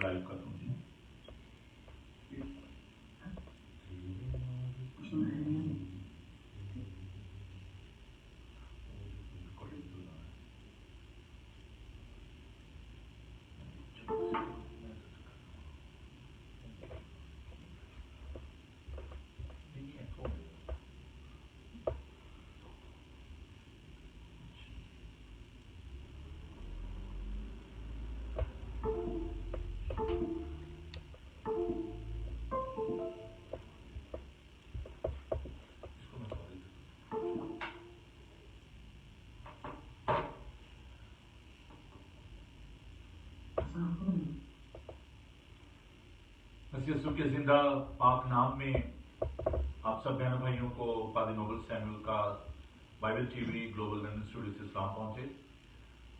Live कर दूँ जी। यीशु के जिंदा पाक नाम में आप सब बहनों भाइयों को पादरी नोबल सैमुअल का Bible TV global London studio से सलाम पहुंचे।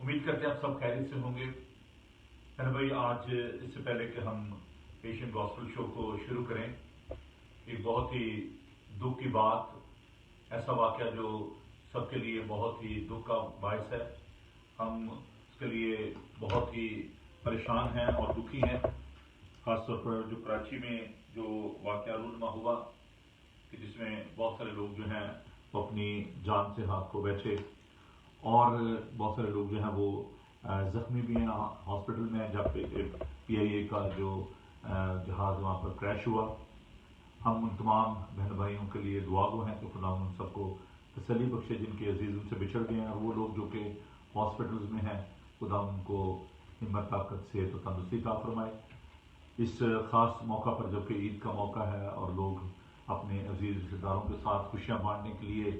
उम्मीद करते हैं आप सब खैरियत से होंगे। बहन भाई, आज इससे पहले कि हम एशियन गॉस्पेल शो को शुरू करें, एक बहुत ही दुख की बात, ऐसा वाकया जो सबके लिए बहुत ही दुख का बायस है। हम उसके लिए बहुत ही परेशान हैं और दुखी हैं। खासतौर पर जो कराची में जो वाकया रूनमा हुआ कि जिसमें बहुत सारे लोग जो हैं वो अपनी जान से हाथ को बैठे और बहुत सारे लोग जो हैं वो जख्मी भी हैं हॉस्पिटल में, जब PIA का जो जहाज़ वहाँ पर क्रैश हुआ। हम उन तमाम बहन भाइयों के लिए दुआ गो हैं कि खुदा उन सबको तसल्ली बख्शे जिनके अजीज उनसे बिछड़ गए हैं, और वो लोग जो कि हॉस्पिटल्स में हैं खुदा उनको हिम्मत, ताकत, सेहत और तंदुरुस्ती अता फरमाए। इस ख़ास मौका पर जबकि ईद का मौका है और लोग अपने अजीज रिश्तेदारों के साथ खुशियाँ बांटने के लिए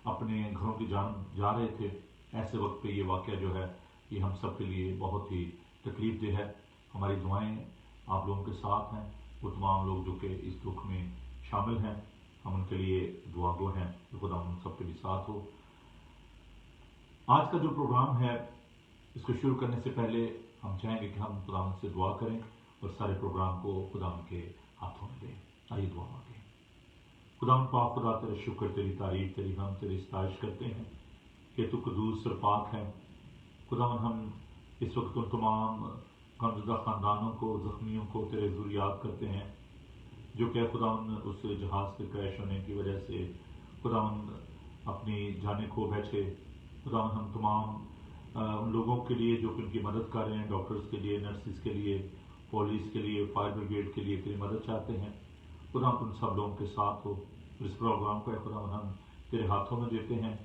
अपने घरों की जान जा रहे थे, ऐसे वक्त पे ये वाक़या जो है ये हम सब के लिए बहुत ही तकलीफ देह है। हमारी दुआएं आप लोगों के साथ हैं। वो तमाम लोग जो कि इस दुख में शामिल हैं, हम उनके लिए दुआ गो हैं कि खुदा उन सब के भी साथ हो। आज का जो प्रोग्राम है इसको शुरू करने से पहले हम चाहेंगे कि हम खुदा से दुआ करें और सारे प्रोग्राम को खुदा के हाथों में दें। आइए दुआ मांगें। खुदा पाक, खुदा तेरा शुक्र, तेरी तारीफ, तेरी हम तेरी सताइश करते हैं कि तू कुदूस और पाक है। खुदा हम इस वक्त उन तमाम गमज़दा ख़ानदानों को, ज़ख्मियों को तेरे हुज़ूर याद करते हैं जो कि खुदा उस जहाज़ के क्रैश होने की वजह से खुदा अपनी जानें खो बैठे। खुदा हम तमाम उन लोगों के लिए जो कि उनकी मदद कर रहे हैं, डॉक्टर्स के लिए, नर्सिस के लिए, पुलिस के लिए, फायर ब्रिगेड के लिए तेरी मदद चाहते हैं। खुदा उन सब लोगों के साथ हो। इस प्रोग्राम को खुदा हम तेरे हाथों में देते हैं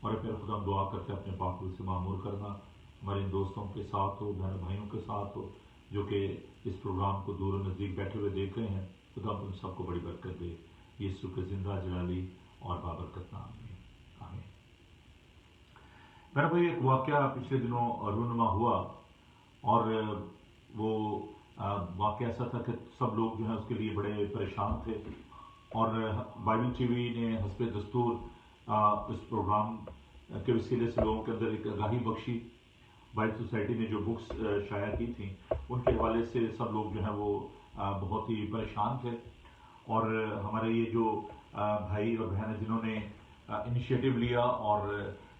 और फिर खुदा दुआ करते अपने पाक से मामूर करना हमारे इन दोस्तों के साथ हो, बहन भाइयों के साथ हो जो कि इस प्रोग्राम को दूर नज़दीक बैठे हुए देख रहे हैं। खुदा उन सबको बड़ी बरकत दे, यीशु के जिंदा जलाली और बाबरकत नाम में, आमीन। मेरा भाई, एक वाक़या पिछले दिनों रूनमा हुआ और वो वाक़या ऐसा था कि सब लोग जो है उसके लिए बड़े परेशान थे और बाइबल टीवी ने हस्बे दस्तूर इस प्रोग्राम के वसीले से लोगों के अंदर एक आगाही बख्शी। बाइबल सोसाइटी ने जो बुक्स शाया की थी उनके हवाले से सब लोग जो है वो बहुत ही परेशान थे और हमारे ये जो भाई और बहन जिन्होंने इनिशिएटिव लिया और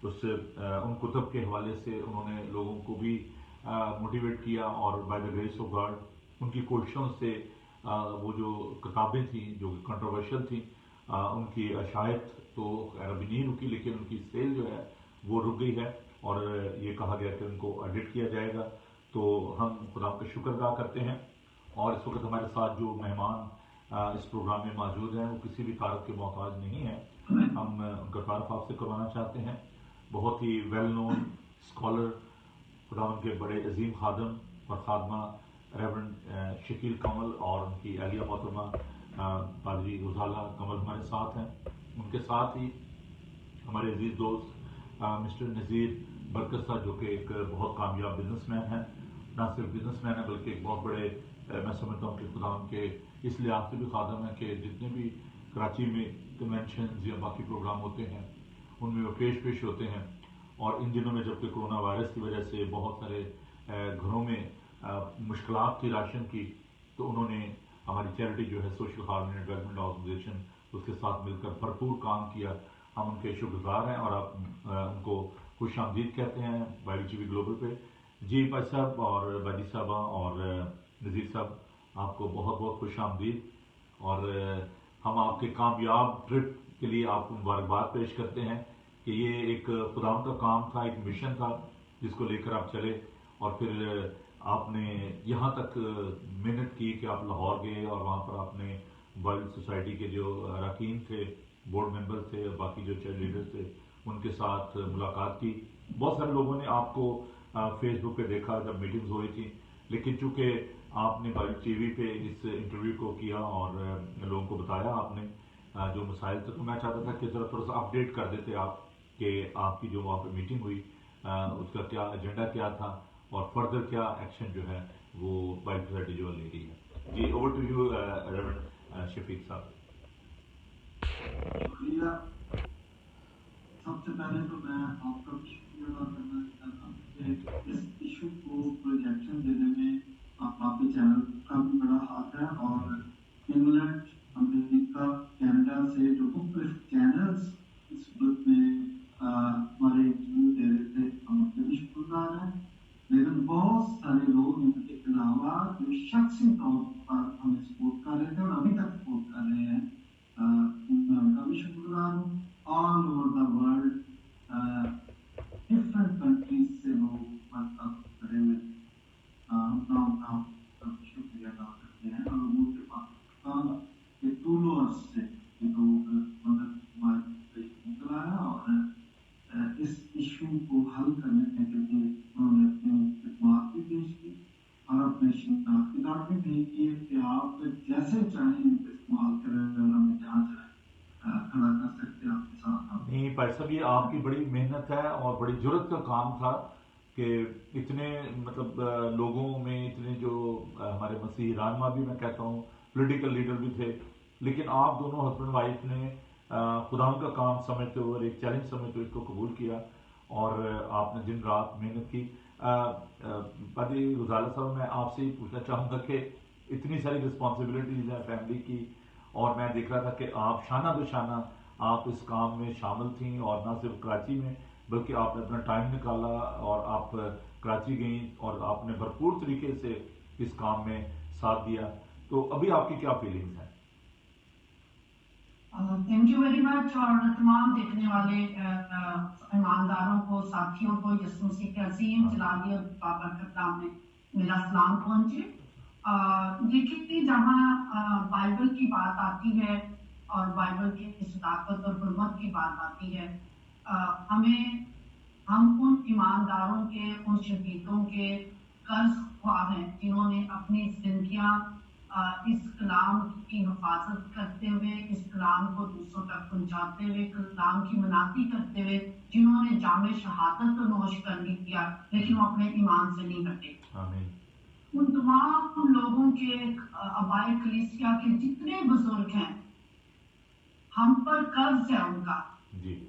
उन कुतुब के हवाले से उन्होंने लोगों को भी मोटिवेट किया और by the grace of God उनकी कोशिशों से वो जो किताबें थी जो कंट्रोवर्शियल थी उनकी शायद तो अभी नहीं रुकी, लेकिन उनकी सेल जो है वो रुक गई है और ये कहा गया कि उनको एडिट किया जाएगा। तो हम खुदा का शुक्र अदा करते हैं और इस वक्त हमारे साथ जो मेहमान इस प्रोग्राम में मौजूद हैं वो किसी भी तारफ के मोहताज नहीं है। हम उनका तारफ आपसे करवाना चाहते हैं। बहुत ही वेल नोन स्कॉलर, खुदा उनके बड़े अजीम खादम और खादमा रेवरेंड शकील कमल और उनकी अहलिया मोहतरमा पादरी गुजाला कमल हमारे साथ हैं। उनके साथ ही हमारे अजीज दोस्त मिस्टर नज़ीर बरकत साहब जो कि एक बहुत कामयाब बिजनेसमैन हैं, ना सिर्फ बिजनेसमैन है बल्कि एक बहुत बड़े मैं समझता हूँ कि खुदा उनके इस लिहाज से भी खादम है कि जितने भी कराची में कन्वेंशन या बाकी प्रोग्राम होते हैं उनमें वो पेश होते हैं। और इन दिनों में जबकि कोरोना वायरस की वजह से बहुत सारे घरों में मुश्किलात थी राशन की, तो उन्होंने हमारी चैरिटी जो है सोशल हार्मनी डेवलपमेंट ऑर्गेनाइजेशन उसके साथ मिलकर भरपूर काम किया। हम उनके शुक्रगुजार हैं और आप उनको खुश आमदीद कहते हैं बाइबल टीवी ग्लोबल पे। जी भाई साहब और बाजी साहबा और नज़ीर صاحب آپ کو بہت بہت خوش آمدید، اور ہم آپ کے کامیاب ٹرپ کے لیے آپ کو مبارکباد پیش کرتے ہیں کہ یہ ایک خداوند کا کام تھا، ایک مشن تھا جس کو لے کر آپ چلے، اور پھر آپ نے یہاں تک محنت کی کہ آپ لاہور گئے اور وہاں پر آپ نے بائبل سوسائٹی کے جو اراکین تھے، بورڈ ممبر تھے، باقی جو چیئر لیڈر تھے، ان کے ساتھ ملاقات کی. بہت سارے لوگوں نے آپ کو فیس بک پہ دیکھا جب میٹنگز ہو رہی تھی، لیکن چونکہ آپ نے بائبل ٹی وی پہ اس انٹرویو کو کیا اور لوگوں کو بتایا آپ نے جو مسائل تھے، تو میں چاہتا تھا کہ ذرا تھوڑا سا اپڈیٹ کر دیتے آپ کہ آپ کی جو وہاں پہ میٹنگ ہوئی اس کا کیا ایجنڈا کیا تھا اور فردر کیا ایکشن جو ہے وہ بائبل سوسائٹی جو لے رہی ہے. G over to you reverend شفیق صاحب. شکریہ. سب سے پہلے تو میں آپ کا بھی شکریہ ادا کرنا چاہتا ہوں کہ اس ایشو کو پروجیکشن دینے میں آپ کے چینل کا بھی بڑا ہاتھ ہے، اور انگلینڈ، امریکہ، کینیڈا سے جو مختلف چینلز اس صورت میں ہمارے انٹرویو دے رہے تھے، ہم ان کے بھی شکر گزار ہیں. لیکن بہت سارے لوگ ان کے علاوہ جو شخصی طور پر ہمیں سپورٹ کر رہے تھے اور ابھی تک سپورٹ کر رہے ہیں، میں ان کا بھی شکر گزار ہوں. All over the world different countries سے لوگ ہمارے ساتھ کھڑے ہوئے اپنا شکریہ ادا کرتے ہیں، اور ملک پاکستان کے طول و عرض سے یہ لوگ مدد ہمارے نکل آیا، اور اس ایشو کو حل کرنے کے لیے انہوں نے اپنی خدمات بھی پیش کی اور اپنے شناختی کارڈ بھی بھیج دیے کہ آپ جیسے چاہیں ان کو استعمال کریں اور ہمیں جہاں چاہیں کھڑا کر سکتے ہیں آپ کے ساتھ. نہیں بھائی صاحب، یہ آپ کی بڑی محنت ہے اور بڑی جرت کا کام تھا کہ اتنے مطلب لوگوں میں اتنے جو ہمارے مسیحی رہنما بھی میں کہتا ہوں، پولیٹیکل لیڈر بھی تھے، لیکن آپ دونوں ہسبینڈ وائف نے خداوند کا کام سمجھتے ہوئے اور ایک چیلنج سمجھتے ہوئے اس کو قبول کیا اور آپ نے دن رات محنت کی. پادری غزالہ صاحب، میں آپ سے ہی پوچھنا چاہوں گا کہ اتنی ساری رسپانسبلٹیز ہیں فیملی کی، اور میں دیکھ رہا تھا کہ آپ شانہ بشانہ آپ اس کام میں شامل تھیں، اور نہ صرف کراچی میں بلکہ آپ نے اپنا ٹائم نکالا اور آپ کراچی گئیں اور آپ نے بھرپور طریقے سے اس کام میں ساتھ دیا. تو ابھی آپ کی کیا فیلنگز ہیں؟ تھینک یو ویری مچ، اور تمام دیکھنے والے ایمانداروں کو، ساتھیوں کو یسوع مسیح کے عظیم جلالی اور بابرکت نام میں میرا سلام پہنچے. دیکھیے، جہاں بائبل کی بات آتی ہے اور بائبل کی صداقت اور حرمت کی بات آتی ہے، ہم ان ایمانداروں کے، ان شہیدوں کے قرض خواہ ہیں جنہوں نے اپنی زندگیاں اس کلام کی حفاظت کرتے ہوئے، اس کلام کو دوسروں تک پہنچاتے ہوئے، کلام کی منادی کرتے ہوئے، جنہوں نے جام شہادت تو نوش کر لیا لیکن وہ اپنے ایمان سے نہیں ہٹے. ان تمام لوگوں کے، آباء کلیسیا کے جتنے بزرگ ہیں، ہم پر قرض ہے ان کا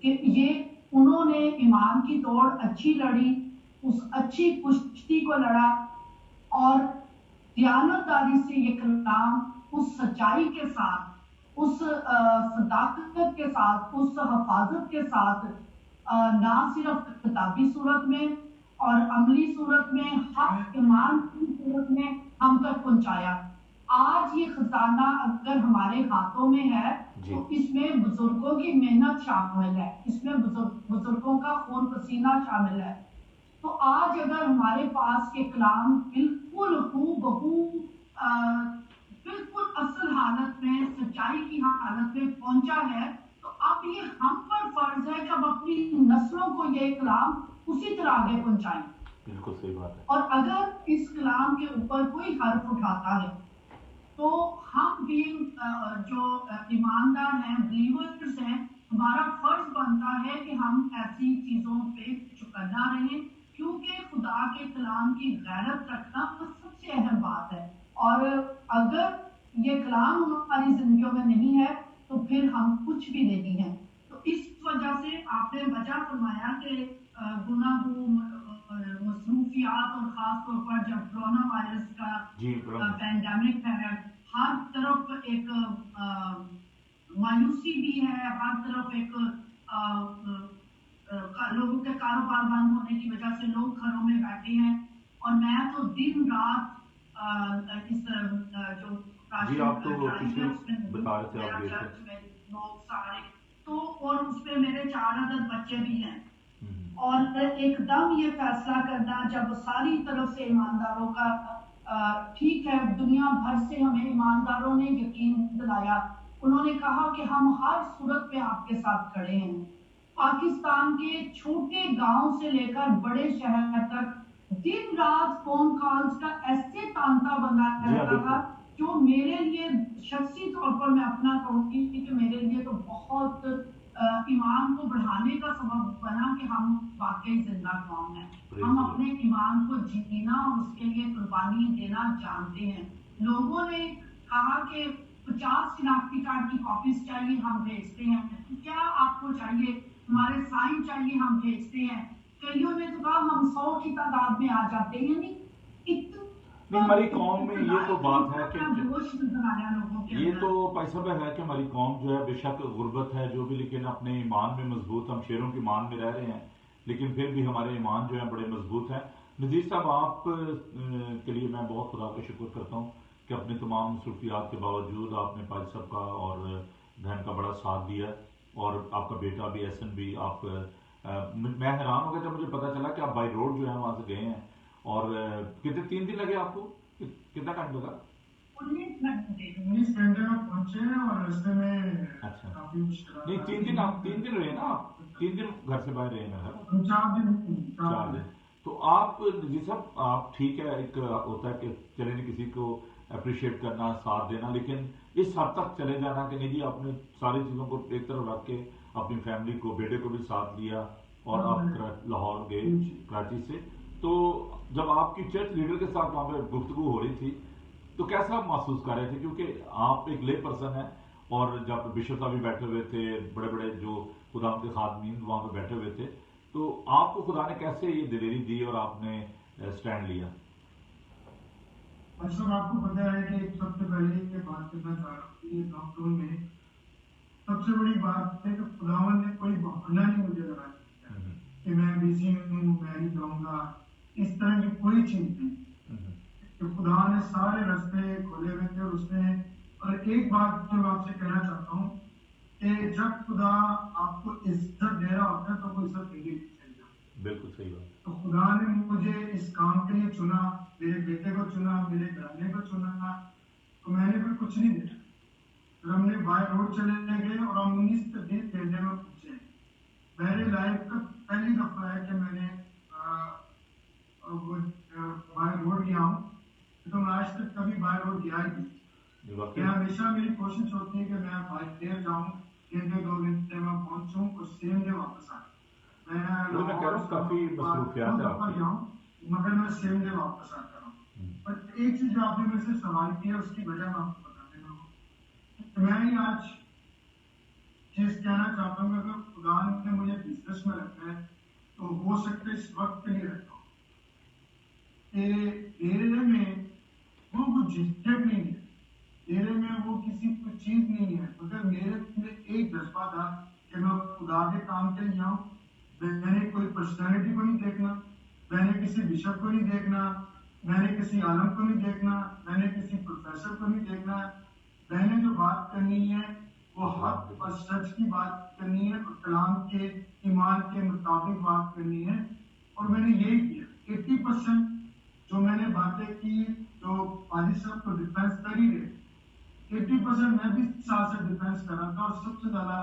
کہ انہوں نے ایمان کی دوڑ اچھی لڑی، اس اچھی کشتی کو لڑا، اور دیانتداری سے یہ کلام اس سچائی کے ساتھ، اس صداقت کے ساتھ، اس حفاظت کے ساتھ، نہ صرف کتابی صورت میں اور عملی صورت میں، حق ایمان کی صورت میں ہم تک پہنچایا. آج یہ خزانہ اگر ہمارے ہاتھوں میں ہے تو اس میں بزرگوں کی محنت شامل ہے، اس میں بزرگوں کا خون پسینہ شامل ہے. تو آج اگر ہمارے پاس یہ کلام بالکل ہو بہو بالکل اصل حالت میں، سچائی کی حالت میں پہنچا ہے، تو اب یہ ہم پر فرض ہے کہ ہم اپنی نسلوں کو یہ کلام اسی طرح آگے پہنچائیں. بالکل صحیح بات ہے. اور اگر اس کلام کے اوپر کوئی حرف اٹھاتا ہے تو ہم بھی جو ایماندار ہیں، بلیورز ہیں، ہمارا فرض بنتا ہے کہ ہم ایسی چیزوں پہ چوکنا رہیں، کیونکہ خدا کے کلام کی غیرت رکھنا سب سے اہم بات ہے. اور اگر یہ کلام ہماری زندگیوں میں نہیں ہے تو پھر ہم کچھ بھی نہیں ہیں. تو اس وجہ سے آپ نے وجہ فرمایا کہ گناہ مصروفیات، اور خاص طور پر جب کرونا وائرس کا پینڈیمک ہے، ہر طرف ایک مایوسی بھی ہے، ہر طرف ایک لوگوں کے کاروبار بند ہونے کی وجہ سے لوگ گھروں میں بیٹھے ہیں، اور میں تو دن رات इस जो जी, आप तो ड्राइव पिछले है उसमें बता रहे थे, आप मेरा गए थे। चर्च में लोग सारे, तो और उसमें मेरे 4 अदद बच्चे भी हैं। और एकदम ये फैसला करना जब सारी तरफ से ईमानदारों का ठीक है, दुनिया भर से हमें ईमानदारों ने यकीन दिलाया, उन्होंने कहा कि हम हर सूरत में आपके साथ खड़े हैं। पाकिस्तान के छोटे गांव से लेकर बड़े शहर तक दिन रात फोन कॉल्स का ऐसे तांता बना जी हाँ, रहता था, बिल्कुल। जो मेरे लिए शख्सी तौर पर मैं अपना कहूंगी कि मेरे लिए तो बहुत ईमान को बढ़ाने का सबब बना कि हम वाकई जिंदा कौम हैं। Praise हम the Lord. अपने ईमान को जीना और उसके लिए कुर्बानी देना जानते हैं। लोगों ने कहा कि 50 शिनाख्ती कार्ड की कॉपीज चाहिए, हम भेजते हैं। क्या आपको चाहिए? हमारे साइन चाहिए, हम भेजते हैं। कईयों ने तो कहा हम 100 की तादाद में आ जाते हैं। नहीं, हमारी कौम में ये तो बात है कि जोश नजर आया लोगों के ये अंदर। तो भाई साहब है कि हमारी कौम जो है बेशक गुर्बत है जो भी, लेकिन अपने ईमान में मजबूत, हम शेरों की ईमान में रह रहे हैं, लेकिन फिर भी हमारे ईमान जो है बड़े मजबूत हैं। नज़ीर साहब, आप के लिए मैं बहुत खुदा का शुक्र करता हूँ कि अपने तमाम मसरूफियात के बावजूद आपने पाजी साहब का और बहन का बड़ा साथ दिया, और आपका बेटा भी एहसन भी। आप मैं हैरान हो गया जब मुझे पता चला कि आप बाई रोड जो है वहाँ से गए हैं, और कितने 3 दिन लगे आपको, कितना टाइम लगा? 19 घंटे में पहुंचे हैं और रास्ते में अच्छा। काफी मुश्किल। नहीं, 3 दिन रहे ना आप? 3 दिन घर से बाहर रहे ना सर? 4 दिन। तो आप जी साहब, आप ठीक है, एक होता है कि चले नहीं किसी को अप्रिशिएट करना, साथ देना, लेकिन इस हद तक चले जाना कि नहीं जी, आपने सारी चीज़ों को एक तरफ रख के अपनी फैमिली को, बेटे को भी साथ लिया और आप लाहौर गए कराची से। तो जब आपकी चर्च लीडर के साथ वहाँ पे गुफ्तगू हो रही थी तो कैसा आप महसूस कर रहे थे? क्योंकि आप एक ले पर्सन हैं, और जब बिशप साहब भी बैठे हुए थे, बड़े बड़े जो खुदा के खादमीन वहाँ पे बैठे हुए थे, तो आपको खुदा ने कैसे ये दिलेरी दी और आपने स्टैंड लिया? अक्सर आपको पता है कि सबसे पहले ये बात करना चाह रहा हूँ, ये लॉकडाउन में सबसे बड़ी बात है कि खुदावन ने कोई बहाना नहीं मुझे लगाया कि मैं बिजी हूँ, मैं नहीं जाऊंगा, इस तरह की कोई चीज नहीं। तो खुदा ने सारे रास्ते खोले हुए थे, और उसने, और एक बात जो मैं आपसे कहना चाहता हूँ कि जब खुदा आपको इज्जत दे रहा होता है तो वो इज्जत देनी चाहिए। बिल्कुल सही बात। तो खुदा ने मुझे इस काम के लिए चुना, मेरे बेटे को चुना, मेरे घराने को चुना, तो मैंने फिर कुछ नहीं देखा। फिर हमने बाय रोड चले गए और हम 19 से 20 घंटे में पहुंचे। मेरे लाइफ का पहली दफा है कि मैंने बाय रोड गया हूँ, तो मैं आज तक कभी बाय रोड गया ही नहीं। हमेशा मेरी कोशिश होती है कि मैं बाय एयर जाऊँ, 1-2 घंटे में पहुंचूं और सेम डे वापस आऊँ। मैं काफी मसरूफियात है आपकी, मगर मैं सेम डे वापस आता हूँ। पर एक चीज जो आपने मेरे से सवाल किया उसकी वजह मैं आपको बताने लगा। मैं ही आज चीज कहना चाहता हूँ, अगर खुदा ने मुझे बिजनेस में रखना है तो हो सकता है इस वक्त के लिए रखा हूँ। डेरे में वो कुछ झिझक नहीं है, डेरे में वो किसी कोई चीज नहीं है, मगर मेरे में एक जज्बा था कि मैं खुदा के काम के लिए आऊँ। मैंने कोई पर्सनैलिटी को नहीं देखना, मैंने किसी बिशप को नहीं देखना, मैंने किसी आलम को नहीं देखना, मैंने किसी प्रोफेसर को नहीं देखना। मैंने जो बात करनी है वो हक और सच की बात करनी है और कलाम के ईमान के मुताबिक बात करनी है, और मैंने यही किया। 80% जो मैंने बातें की, जो पाजी साहब को डिफेंस कर ही रहे, 80% मैं भी साथ से डिफेंस कर रहा था, और सबसे ज्यादा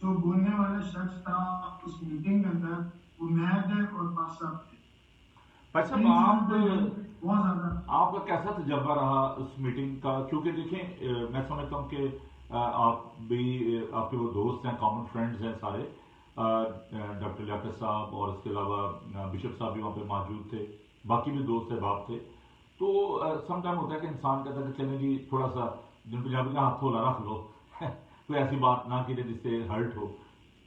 जो बोलने वाला शख्स था उस मीटिंग के अंदर वो मैं थे और पाजी साहब थे। आपका कैसा तजर्बा रहा उस मीटिंग का? क्योंकि देखें, मैं समझता हूँ कि आप भी, आपके वो दोस्त हैं, कॉमन फ्रेंड्स हैं सारे, डॉक्टर लियाकत साहब, और इसके अलावा बिशप साहब भी वहाँ पे मौजूद थे, बाकी भी दोस्त अहबाब थे। तो सम टाइम होता है कि इंसान कहता है कि चलें जी थोड़ा सा जिन पंजाबी का हाथ थोड़ा रख लो कोई ऐसी बात ना की जिससे हर्ट हो।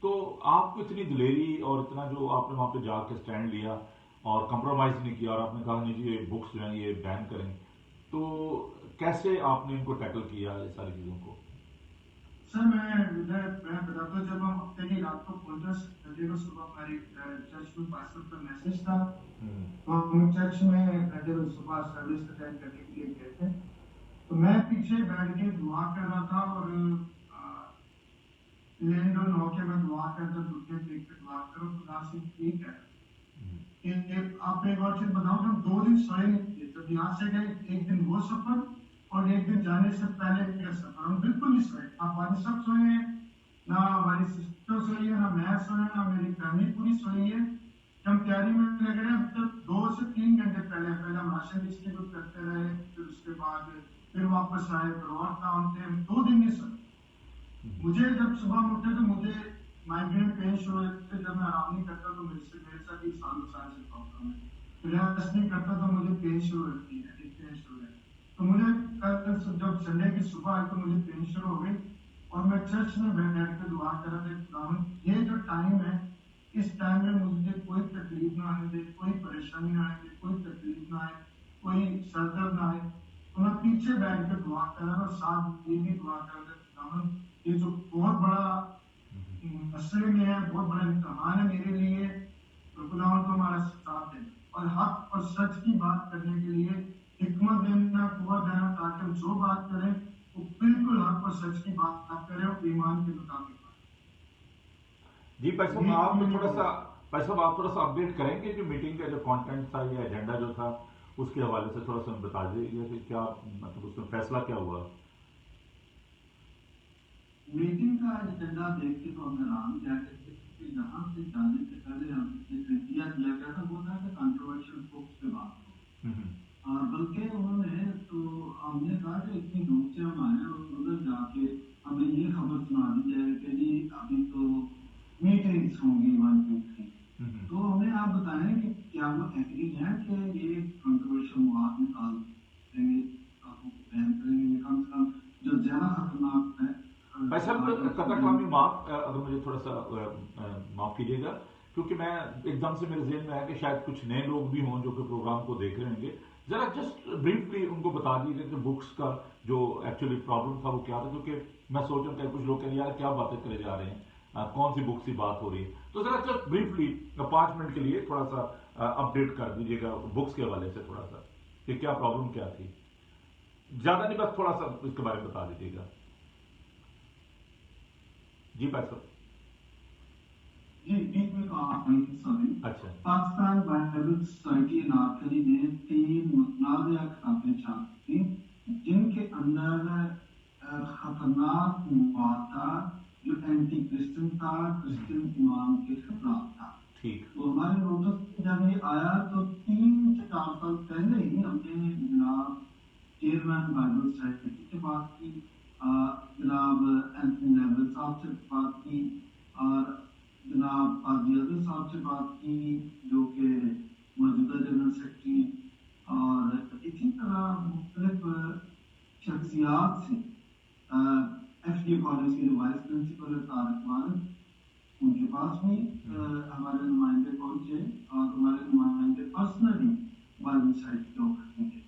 तो आपको इतनी दिलेरी और इतना जो आपने वहाँ पे जाके स्टैंड लिया और कंप्रोमाइज़ नहीं किया, और आपने कहा नहीं जी ये बुक्स जो हैं ये बैन करें, तो कैसे आपने इनको टैकल किया ये सारी चीज़ों को? सर मैं बताता हूँ, जब हम हफ्ते की रात को पहुंचा, संडे को सुबह हमारी चर्च में पास्टर का मैसेज था, तो हम चर्च में संडे को सुबह सर्विस अटेंड करने के लिए गए थे। तो मैं पीछे बैठ के दुआ कर रहा था और लैंड ऑन होके मैं दुआ करता, घुटने टेक के दुआ करो, खुदा से ठीक है कि आप एक और चीज बताऊं, हम 2 दिन सोए नहीं थे। जब यहाँ से गए, एक दिन वो सफर और एक दिन जाने से पहले का सफर, हम बिल्कुल नहीं सोए। हमारे सब सोए हैं, ना हमारी सिस्टर सोई है, ना मैं सोया, ना मेरी फैमिली पूरी सोई है। हम तैयारी में लग रहे हैं, तब 2 से 3 घंटे पहले हम राशन डिस्ट्रीब्यूट करते रहे, फिर उसके बाद फिर वापस आए, फिर और काम थे, हम 2 दिन नहीं सोए। मुझे जब सुबह उठे तो मुझे माइग्रेन पेन शुरू हुए थे। जब मैं आराम नहीं करता तो मेरे साथ ही सालों साल से प्रॉब्लम है। रिलैक्स नहीं करता तो मुझे पेन शुरू होती है, पेन शुरू है। तो मुझे कल जब संडे की सुबह आई तो मुझे पेन शुरू हो गई और मैं चर्च में बैठ के दुआ कर रहा था, ये जो टाइम है, इस टाइम में मुझे कोई तकलीफ ना आने दे, कोई परेशानी ना आए, कोई तकलीफ ना आए, कोई सर दर्द ना आए। तो मैं पीछे बैठ के दुआ कर रहा था और साथ ये भी दुआ कर रहा था, ये जो बहुत बड़ा मसले में है, बहुत बड़ा इम्तिहान है मेरे लिए, तो खुदावंद को हमारा साथ है और हक और सच की बात करने के लिए हिकमत देना, कुव्वत देना, ताकि हम जो बात करें वो बिल्कुल हक और सच की बात करें और ईमान के मुताबिक। जी भाई साहब, आप थोड़ा सा अपडेट करेंगे कि मीटिंग का जो कंटेंट था या एजेंडा जो था उसके हवाले से थोड़ा सा बता दीजिए कि क्या मतलब उसमें फैसला क्या हुआ। मीटिंग का एजेंडा देख के तो हमें हैरान जाके कि यहाँ से जाने से पहले हमसे क्राइटेरिया दिया गया था, वो था कि कंट्रोवर्शियल बुक्स पे बात हो। बल्कि उन्होंने तो हमने कहा कि इतनी दूर से हम आए और उधर जाके हमें ये खबर सुना दी जाए कि जी अभी तो मीटिंग्स होंगी 1 2 3। तो हमें आप बताएं कि क्या वो एग्री है कि ये कंट्रोवर्शियल बात निकाल देंगे, बैन करेंगे, कम से कम जो ज्यादा खतरनाक है। भाई साहब कतर खामी माफ, अगर मुझे थोड़ा सा माफ कीजिएगा, क्योंकि मैं एकदम से मेरे जहन में आया कि शायद कुछ नए लोग भी हों जो कि प्रोग्राम को देख रहे होंगे। जरा जस्ट ब्रीफली उनको बता दीजिए कि बुक्स का जो एक्चुअली प्रॉब्लम था वो क्या था, क्योंकि मैं सोच रहा था कुछ लोग कह यार क्या बातें करे जा रहे हैं, कौन सी बुक्स की बात हो रही है। तो जरा जस्ट ब्रीफली 5 मिनट के लिए थोड़ा सा अपडेट कर दीजिएगा बुक्स के हवाले से, थोड़ा सा कि क्या प्रॉब्लम क्या थी। ज्यादा नहीं, बस थोड़ा सा इसके बारे में बता दीजिएगा। जी भाई साहब। जी बीच में अच्छा। पाकिस्तान बाइबल सोसाइटी नारकली ने 3 मुतनाज़ा किताबें छापी थी जिनके अंदर खतरनाक मवाद था जो एंटी क्रिश्चियन था, क्रिश्चियन इमाम के खिलाफ था। ठीक। तो हमारे नोटिस जब ये आया तो 3-4 साल पहले ही हमने जनाब चेयरमैन बाइबल सोसाइटी से बात की, जनाब एंथनी लेवल साहब से बात की और जनाब काजी अजहर साहब से बात की जो कि मौजूदा जनरल सेक्रेटरी, और इसी तरह मुख्तलिफ शख्सियात से FDA कॉलेज के जो वाइस प्रिंसिपल है तारिक वारिस, उनके पास भी हमारे नुमाइंदे पहुंचे और हमारे नुमाइंदे पर्सनली बाइबल सोसाइटी के ऑफिस में थे,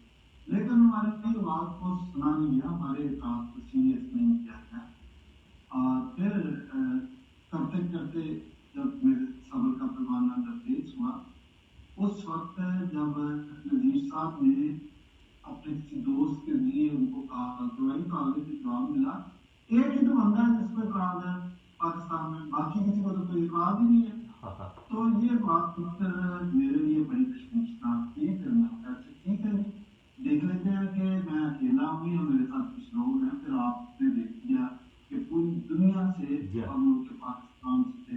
लेकिन हमारे कई बात को सुना नहीं गया, हमारे बात को सीरियस नहीं किया गया। और फिर करते करते जब मेरे सब्र का पैमाना जब तेज हुआ, उस वक्त जब नजीर साहब ने अपने किसी दोस्त के लिए उनको कहा तो आगे से जवाब मिला, एक ही तो बंदा है जिसको इतराज है पाकिस्तान में, बाकी किसी को तो कोई इतराज ही नहीं है। तो ये बात मेरे लिए बड़ी तशवीशनाक थी। फिर मैं ठीक है देख लेते हैं कि मैं अकेला हूँ या मेरे साथ कुछ लोग हैं। फिर आपने देख लिया कि पूरी दुनिया से और मुल्क पाकिस्तान से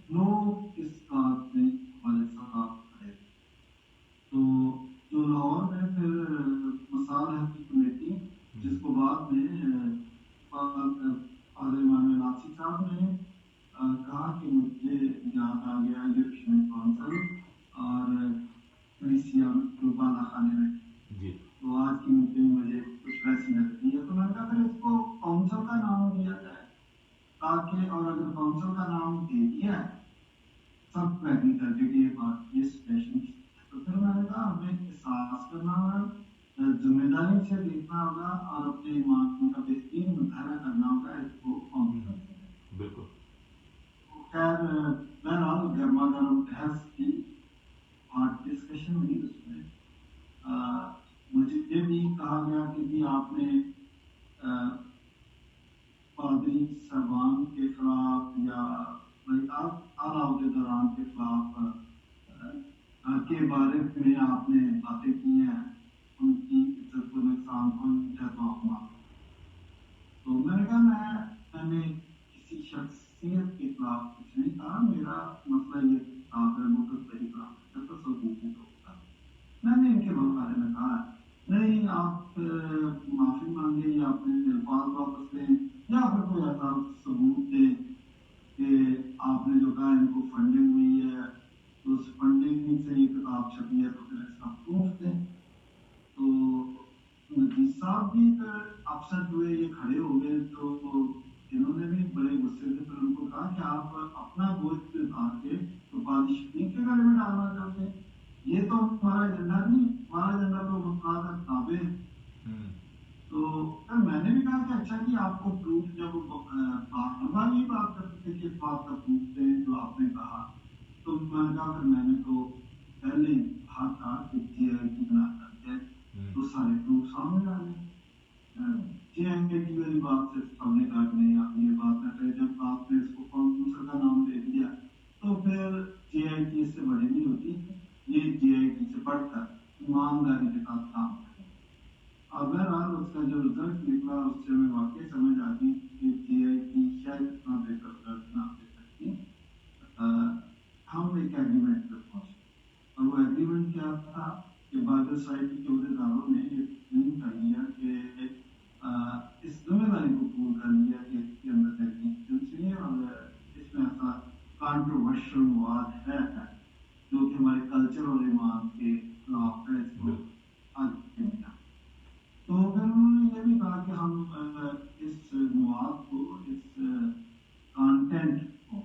लोग इस बात में हमारे साथ खड़े। तो जो लाहौर में फिर मसाल की कमेटी, जिसको बाद में इमाम नासिर साहब ने कहा कि मुझे याद आ गया यूरोपियन काउंसिल और कलीसिया बाला खाने में, तो आज की मीटिंग मुझे कुछ वैसी लगती है। तो मैंने कहा फिर इसको काउंसिल का नाम दिया जाए ताकि, और अगर काउंसिल का नाम दे दिया सब एग्री करके कि ये बात ये सिचुएशन, तो फिर मैंने कहा हमें एहसास करना है जिम्मेदारी से देखना होगा और अपने ईमान का बेहतरीन मुजाहरा करना होगा इसको बिल्कुल। खैर बहरहाल गर्मा गर्म बहस की और डिस्कशन हुई उसमें मुझे ये भी कहा गया कि जी आपने पादरी साहबान के खिलाफ या आला दौरान के खिलाफ के बारे में आपने बातें की हैं, उनकी इज्जत को नुकसान पहुंचा तो आप माफ। तो मैंने कहा मैंने किसी शख्सियत के खिलाफ कुछ नहीं कहा, मेरा मसला ये किताब है मुकद्दरी का तसव्वुफ की तो मैंने इनके बारे में कहा नहीं आप माफी मांगे या अपने अल्फाज वापस लें या फिर कोई ऐसा सबूत दें कि आपने जो कहा इनको फंडिंग हुई है, उस फंडिंग से ये किताब छपी है तो फिर इसका प्रूफ दें। तो नजीर साहब भी अपसेट हुए, ये खड़े हो गए, तो इन्होंने भी बड़े गुस्से से फिर उनको कहा कि आप अपना बोझ उतार के तो बादी शफीक के गले में डालना चाहते हैं, ये तो हमारा एजेंडा नहीं, हमारा एजेंडा तो मुफ्ताद किताबें हैं। तो फिर मैंने भी कहा कि अच्छा कि आपको प्रूफ जब बार ये बात करते थे कि इस बात का प्रूफ दें जो आपने कहा, तो मैंने कहा फिर मैंने तो पहले ही कहा था कि JIT बना करते तो सारे प्रूफ सामने आ गए। JIT वाली बात से सबने कहा कि नहीं आप ये बात न करें, जब आपने इसको कौंसल का नाम दे दिया तो फिर JIT इससे बड़ी नहीं होती, ये JIT से बढ़कर ईमानदारी के साथ काम करें। और बहरहाल उसका जो रिजल्ट निकला उससे हमें वाकई समझ आ गई कि JIT शायद इतना बेहतर रिजल्ट ना दे सकती। हम एक एग्रीमेंट पर पहुंचे और वो एग्रीमेंट क्या था कि बाइबल सोसाइटी के अहदेदारों ने ये यकीन कर लिया कि इस जिम्मेदारी को पूरा कर लिया कि इसके अंदर एग्जीक्यूशन है और इसमें ऐसा कंट्रोवर्शियल मवाद है जो कि हमारे कल्चर और ईमान के खिलाफ है, इसको आगे मिला। तो फिर उन्होंने ये भी कहा कि हम इस मवाद को, इस कंटेंट को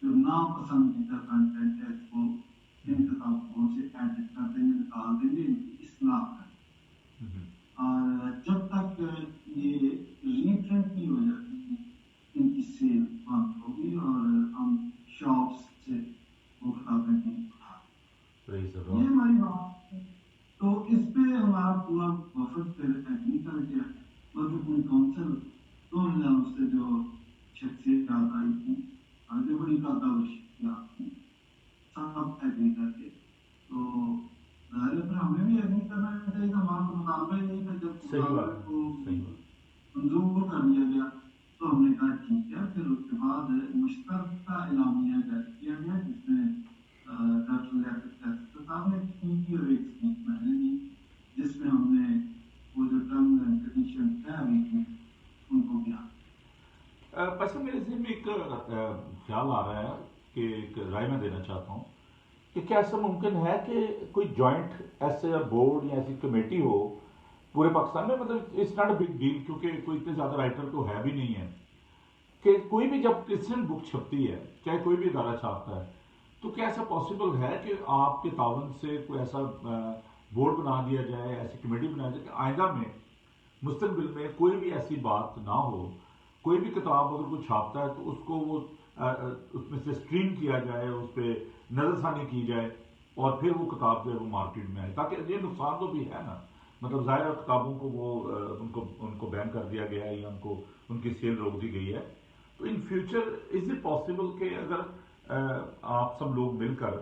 जो नापसंदीदा कंटेंट है इसको इन किताबों से एडिट कर देंगे, निकाल देंगे, इनकी इस्लाह करेंगे। और जब तक ये रीप्रिंट नहीं हो जाती इनकी सेल बंद होगी और हम शॉप्स से वो किताबें नहीं उठा। ये हमारी बात है। तो इस पे हमारा पूरा वफद फिर एग्री कर गया, बल्कि पूरी काउंसिल 2 हज़ार से जो शख्सियत आई थी और जो बड़ी कादावशियात थी सब एग्री करके, तो जाहिर है हमें भी एग्री करना चाहिए। हमारा तो मुतालबा ही नहीं था, जब को मंजूर कर लिया गया तो हमने कहा ठीक है। फिर उसके बाद मुश्तरका एलामिया जारी किया गया जिसमें डॉक्टर साहब ने की और एक स्पीच मैंने दी जिसमें हमने वो जो टर्म्स एंड कंडीशंस है अभी की उनको दिया। पसंद मेरे ज़हन में एक ख्याल आ रहा है कि एक राय मैं देना चाहता हूँ कि क्या ऐसा मुमकिन है कि कोई जॉइंट ऐसे बोर्ड या ऐसी कमेटी हो पूरे पाकिस्तान में, मतलब it's not a big deal क्योंकि कोई इतने ज़्यादा राइटर तो है भी नहीं है, कि कोई भी जब क्रिश्चियन बुक छपती है चाहे कोई भी इदारा छापता है तो क्या ऐसा पॉसिबल है कि आपके तावन से कोई ऐसा बोर्ड बना दिया जाए, ऐसी कमेटी बना जाए कि आइंदा में मुस्तकबिल में कोई भी ऐसी बात ना हो, कोई भी किताब अगर कोई छापता है तो उसको वो उसमें से स्ट्रीम किया जाए, उस पर नजरसानी की जाए और फिर वो किताब जो है वो मार्केट में आए, ताकि ये नुकसान तो भी है ना, मतलब ज़ाहिर किताबों को वो उनको बैन कर दिया गया है या उनकी सेल रोक दी गई है। तो in future is it possible कि अगर आप सब लोग मिलकर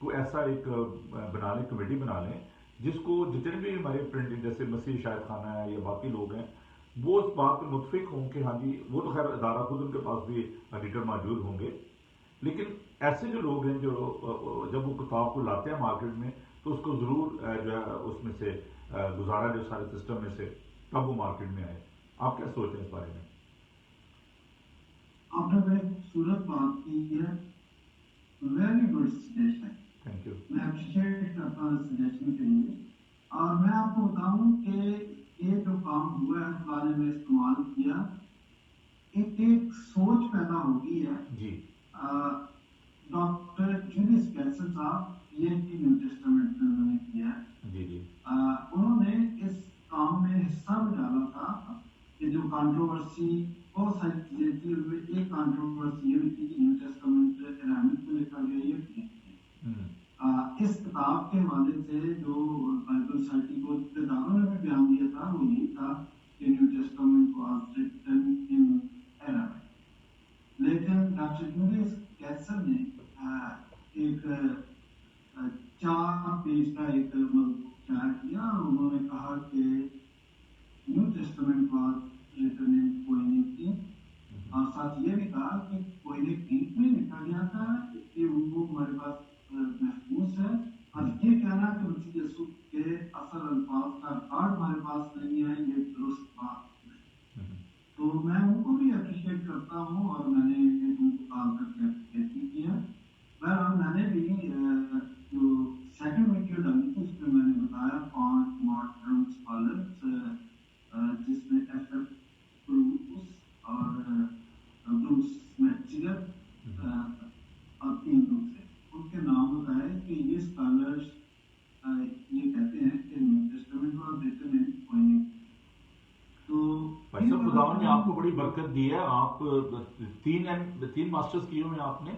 कोई ऐसा एक बना लें, कमेटी बना लें जिसको जितने भी हमारे प्रिंटिंग जैसे मसीह शायद खाना है या बाकी लोग हैं वो इस बात पर मुतफिक हों कि हाँ जी, वो तो खैर अदारा खुद उनके पास भी एडिटर मौजूद होंगे, लेकिन ऐसे जो लोग हैं जो जब वो किताब को लाते हैं मार्केट में तो उसको ज़रूर जो है उसमें से गुजारा जो सारे सिस्टम में से तब वो मार्केट में आए। आप क्या सोचते हैं इस बारे में? आपने बड़ी खूबसूरत बात की है, very good suggestion, thank you, मैं अप्रिशिएट करता हूँ सजेशन के लिए। और मैं आपको बताऊं कि ये जो काम हुआ है वाले में इस्तेमाल किया, एक सोच पैदा होगी है जी। डॉक्टर जूलियस कैसल साहब PhD न्यू टेस्टामेंट में उन्होंने किया है जी जी। उन्होंने इस काम में हिस्सा भी डाला था। ये जो कंट्रोवर्सी, बहुत सारी चीजें थी, उनमें एक कंट्रोवर्सी ये भी थी कि न्यू टेस्टामेंट अरामिक में लिखा गया है। इस किताब के हवाले से जो बाइबल सोसाइटी को इब्तिदाइयों ने भी बयान दिया था वो यही था कि New Testament was written in Aramaic. लेकिन डॉक्टर यूलियस कैसर ने एक 4 पेज का एक मजमून तैयार किया और उन्होंने कहा कि New Testament was written in Koine, और साथ ये भी कहा कि कोइनिक ग्रीक में लिखा गया था कि वो हमारे पास महफूज है, और ये कहना कि मसीह यीशु के असल अल्फाज का रिकॉर्ड हमारे पास नहीं है, ये दुरुस्त बात है। तो मैं उनको भी अप्रिशिएट करता हूँ और मैंने उनको कॉल करके अप्रिशिएट भी किया। बहरहाल मैंने भी जो सेकंड वीडियो डाली थी उसमें मैंने बताया 5 मॉडर्न स्कॉलर्स जिसमें एफ ब्रूस और ब्रूस मेट्जिगर और 3 दूसरे, उनके नाम बताए कि ये स्कॉलर्स ये कहते हैं कि New Testament was written in Koine. तो भाई साहब खुदावन ने आपको बड़ी बरकत दी है। आप 3 मास्टर्स किए हुए आपने,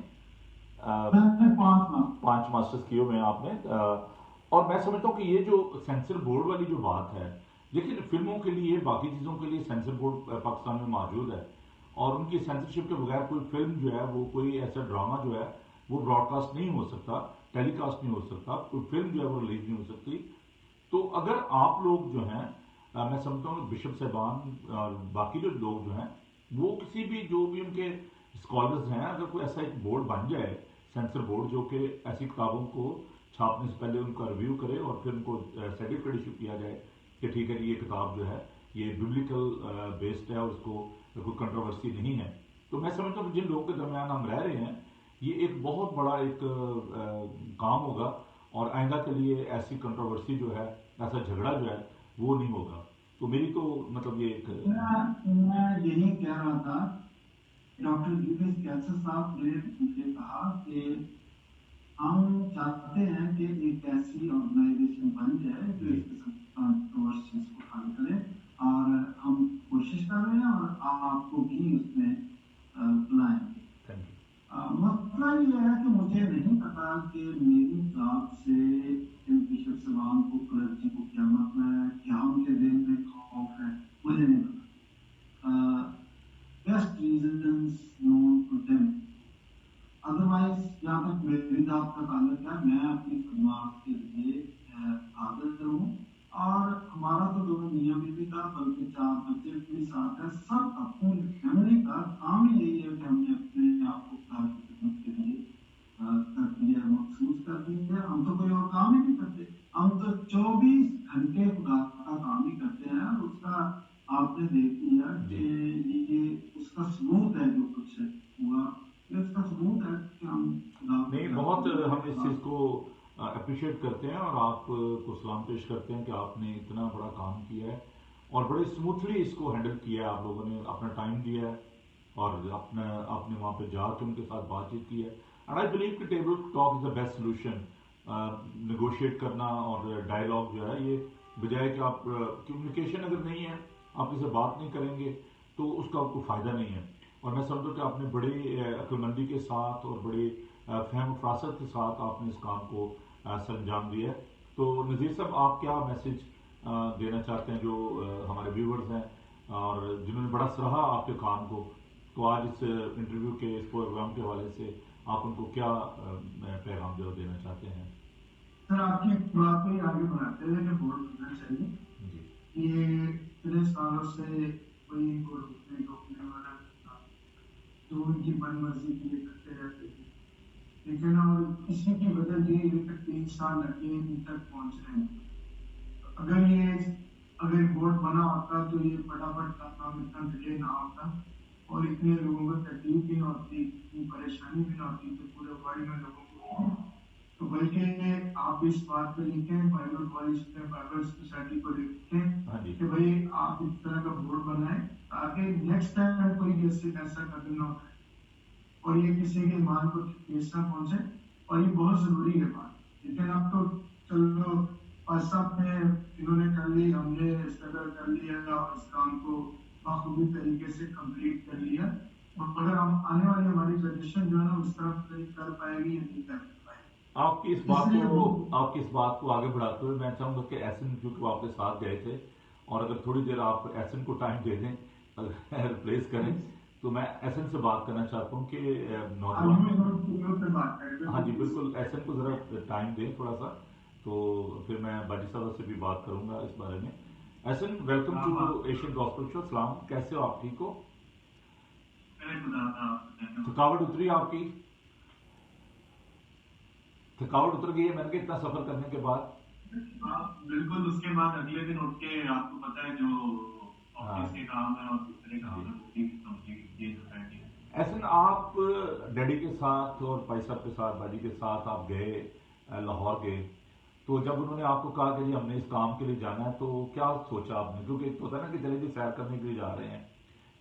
5 मास्टर्स किए हुए आपने, और मैं समझता हूँ कि ये जो सेंसर बोर्ड वाली जो बात है, लेकिन फिल्मों के लिए बाकी चीज़ों के लिए सेंसर बोर्ड पाकिस्तान में मौजूद है और उनकी सेंसरशिप के बगैर कोई फिल्म जो है वो कोई ऐसा ड्रामा जो है वो ब्रॉडकास्ट नहीं हो सकता, टेलीकास्ट नहीं हो सकता, कोई फिल्म जो है वो रिलीज नहीं हो सकती। तो अगर आप लोग जो हैं, मैं समझता हूँ बिशप साहबान और बाकी जो लोग जो हैं वो किसी भी जो भी उनके स्कॉलर्स हैं, अगर कोई ऐसा एक बोर्ड बन जाए सेंसर बोर्ड जो कि ऐसी किताबों को छापने से पहले उनका रिव्यू करे और फिर उनको सर्टिफिकेट इशू किया जाए कि ठीक है ये किताब जो है ये बिब्लिकल बेस्ड है और उसको कोई कंट्रोवर्सी नहीं है, तो मैं समझता हूँ जिन लोगों के दरमियान हम रह रहे हैं ये एक बहुत बड़ा एक काम होगा और आइंदा के लिए ऐसी कंट्रोवर्सी जो है, ऐसा झगड़ा जो है वो नहीं होगा। तो मेरी तो मतलब ये एक मैं यही कह रहा था, डॉक्टर यूलियस कैसर साहब ने मुझे कहा कि हम चाहते हैं कि एक ऐसी ऑर्गेनाइजेशन बन जाए जो इस किस्म की कंट्रोवर्सीज को हल करे, और हम कोशिश कर रहे हैं और आपको भी उसमें बुलाएंगे। मसला ये है कि मुझे नहीं पता कि मेरी जात से बिशप साहब को, क्लर्जी को क्या मतलब है, क्या उनके दिल में खौफ है, मुझे नहीं पता। Best reasons known to them. Otherwise जहाँ तक मेरी जात का ताल्लुक है, मैं अपनी खदमात के लिए हाजिर हूँ और हमारा तो दोनों मियाँ बीवी का बल्कि 4 बच्चे भी साथ है, सब अपनी फैमिली का काम ही यही है कि हमने अपने आप को के लिए महसूस कर दी है। हम तो कोई और काम ही नहीं करते, हम तो 24 घंटे खुदा का काम ही करते हैं और उसका आपने देख लिया कि ये उसका सबूत है जो कुछ हुआ, ये उसका सबूत है कि हम नहीं, बहुत हम इस चीज़ को अप्रिशिएट करते हैं और आपको सलाम पेश करते हैं कि आपने इतना बड़ा काम किया है और बड़े स्मूथली इसको हैंडल किया है। आप लोगों ने अपना टाइम दिया है और आपने वहाँ पे जाकर उनके साथ बातचीत की है। एंड आई बिलीव कि table talk is the best solution. Negotiate करना और डायलॉग जो है, ये बजाय कि आप कम्युनिकेशन अगर नहीं है, आप इसे बात नहीं करेंगे तो उसका आपको फ़ायदा नहीं है। और मैं समझता हूँ कि आपने बड़े अक्लमंदी के साथ और बड़े फहम फरासत के साथ आपने इस काम को सरंजाम दिया है। तो नज़ीर साहब, आप क्या मैसेज देना चाहते हैं जो हमारे व्यूवर्स हैं और जिन्होंने बड़ा सराहा आपके काम को, तो आज इस इंटरव्यू के इस प्रोग्राम के हवाले से आप उनको क्या पैगाम जो देना चाहते हैं? सर, आपकी बात को आगे बढ़ाते हुए मैं बोर्ड करना चाहिए ये इतने सालों से कोई रोकने वाला जो उनकी मनमर्जी के लिए करते रहते थे, लेकिन और इसी की वजह ये तक 3 साल लगे इन तक पहुंच रहे हैं। अगर बोर्ड बना होता तो ये फटाफट का काम इतना डिले ना होता और इतने लोगों को तकलीफ भी ना होती, इतनी परेशानी भी ना होती तो पूरे वर्ल्ड में लोगों को। तो बल्कि आप इस बात पे लिखें, बाइबल कॉलेज में बाइबल सोसाइटी को लिखें कि भाई आप इस तरह का बोर्ड बनाएं ताकि नेक्स्ट टाइम कोई ऐसा कदम ना उठाए और ये किसी के ईमान को ठेस ना पहुंचे, और ये बहुत जरूरी है बात। लेकिन अब तो चलो और सब ने इन्होंने कर ली, हमने स्ट्रगल कर लिया और इस काम को बखूबी तरीके से कंप्लीट कर लिया। और अगर हम आने वाली हमारी जनरेशन जो है ना उस तरफ नहीं कर पाएगी या नहीं कर पाएगी। आपकी इस बात को आगे बढ़ाते हुए मैं चाहूंगा कि एसन क्योंकि वो आपके साथ गए थे, और अगर थोड़ी देर आप एसन को टाइम दे दें, रिप्लेस करें, तो मैं एसन से बात करना चाहता हूँ कि नौजवान, हाँ जी बिल्कुल, एसन को जरा टाइम दें थोड़ा सा, तो फिर मैं बाजी साहब से भी बात करूंगा इस बारे में। एसन, welcome to Asian gospel show. सलाम, कैसे हो आप? ठीक हो? थकावट उतरी आपकी? थकावट उतर गई है मैंने कहा इतना सफर करने के बाद? बिल्कुल, उसके बाद अगले दिन उठ के आपको पता है जो ऑफिस के काम है और दूसरे काम है। ऐसे आप डैडी के साथ और भाई साहब के साथ, बाजी के साथ आप गए, लाहौर गए, तो जब उन्होंने आपको कहा कि जी हमने इस काम के लिए जाना है, तो क्या सोचा आपने? क्योंकि एक तो होता है ना कि चले जी सैर करने के लिए जा रहे हैं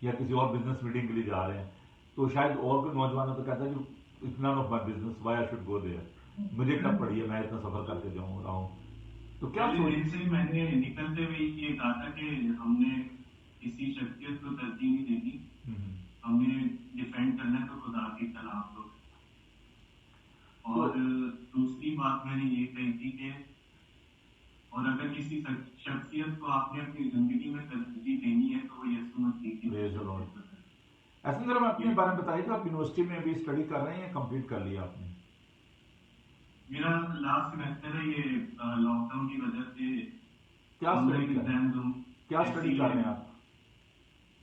या किसी और बिजनेस मीटिंग के लिए जा रहे हैं, तो शायद और कोई नौजवान तो कहता है कि it's none of my business, why I should go there, मुझे क्या पड़ी है, मैं इतना सफर करके जाऊँ रहा हूँ। तो क्या मैंने निकलते हुए ये कहा था कि हमने किसी शख्सियत को तरजीह नहीं देनी, हमने डिफेंड करना है तो खुदा के खिलाफ लो। और दूसरी बात मैंने ये कही थी कि और अगर किसी शख्सियत को आपने अपनी जिंदगी में तरजीह देनी है तो वो यीशु मसीह की। ऐसे जरा मैं अपने बारे में बताइए कि आप यूनिवर्सिटी में अभी स्टडी कर रहे हैं या कंप्लीट कर लिया आपने? मेरा लास्ट सेमेस्टर है, ये लॉकडाउन की वजह से क्या स्टडी कर रहे हैं आप?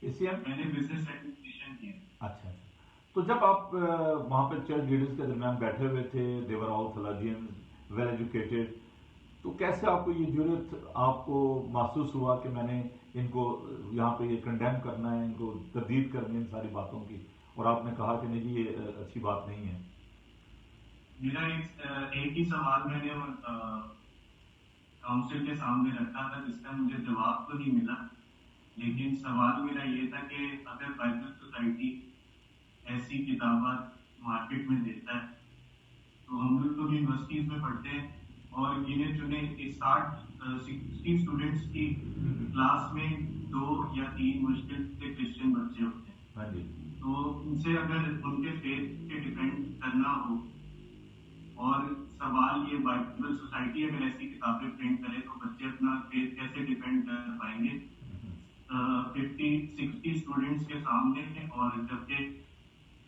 मैंने बिजनेस एडमिनिस्ट्रेशन किया। अच्छा, तो जब आप वहां पर चर्च लीडर्स के दरमियान बैठे हुए थे, they were all theologians, well educated, तो कैसे आपको ये जरूरत आपको महसूस हुआ कि मैंने इनको यहाँ पे ये कंडेम करना है, इनको तरदीद करनी है इन सारी बातों की, और आपने कहा कि नहीं जी ये अच्छी बात नहीं है? मेरा एक ही सवाल मैंने काउंसिल के सामने रखा था जिसका मुझे जवाब तो नहीं मिला, लेकिन सवाल मेरा ये था कि अगर बाइबल सोसाइटी ऐसी किताबें मार्केट में देता है तो हम लोग तो यूनिवर्सिटीज में पढ़ते हैं और गिने चुने 60 स्टूडेंट्स की क्लास में 2 या 3 मुश्किल से क्रिश्चियन बच्चे होते हैं। तो उनसे अगर उनके फेथ के डिपेंड करना हो, और सवाल ये बाइबल सोसाइटी अगर ऐसी किताबें प्रिंट करे तो बच्चे अपना फेथ कैसे डिपेंड कर पाएंगे 50-60 स्टूडेंट्स के सामने, और जबकि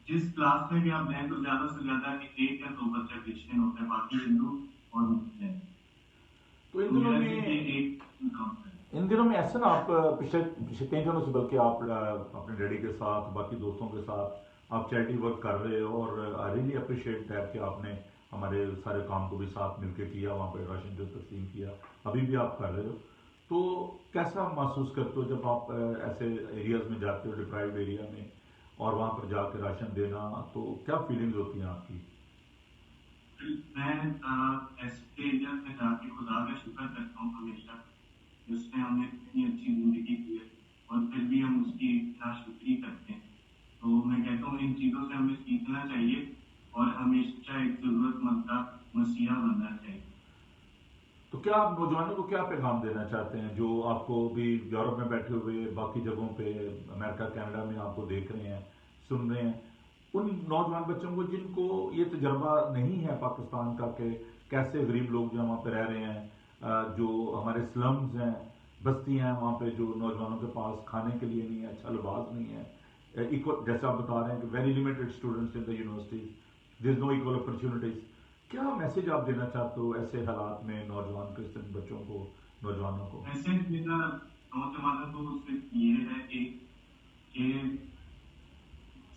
जिस क्लास में भी आप जाए तो ज्यादा से ज्यादा 1 या 2 बच्चे क्रिश्चियन होते हैं, बाकी हिंदू और मुस्लिम। तो इन दिनों में ऐसा ना आप पिछले कई दिनों से बल्कि आप अपने डैडी के साथ, बाकी दोस्तों के साथ आप चैरिटी वर्क कर रहे हो, और आई रियली अप्रिशिएट दैट कि आपने हमारे सारे काम को भी साथ मिलकर किया, वहाँ पे राशन जो तकसीम किया, अभी भी आप कर रहे हो। तो कैसा महसूस करते हो जब आप ऐसे एरियाज में जाते हो, डिप्राइव्ड एरिया में, और वहाँ पर जाकर राशन देना, तो क्या फीलिंग्स होती हैं आपकी? मैं ऐसे एरिया में जाके खुदा का शुक्र करता हूँ हमेशा, जिसने हमें इतनी अच्छी जिंदगी दी है और फिर भी हम उसकी नाशुक्री करते हैं। तो मैं कहता हूँ इन चीज़ों से हमें सीखना चाहिए और हमेशा एक जरूरतमंद का मसीहा बनना चाहिए। तो क्या आप नौजवानों को क्या पैगाम देना चाहते हैं जो आपको भी यूरोप में बैठे हुए, बाकी जगहों पे, अमेरिका कनाडा में आपको देख रहे हैं, सुन रहे हैं, उन नौजवान बच्चों को जिनको ये तजर्बा नहीं है पाकिस्तान का कि कैसे गरीब लोग जो वहाँ पे रह रहे हैं, जो हमारे स्लम्स हैं, बस्तियाँ हैं, वहाँ पे जो नौजवानों के पास खाने के लिए नहीं है, अच्छा लिबास नहीं है, इक्वल जैसे आप बता रहे हैं कि very limited students in the universities, there is no equal opportunities. क्या मैसेज आप देना चाहते हो ऐसे हालात में नौजवान क्रिश्चियन बच्चों को, नौजवानों को? मैसेज मेरा नौजवानों को सिर्फ ये है कि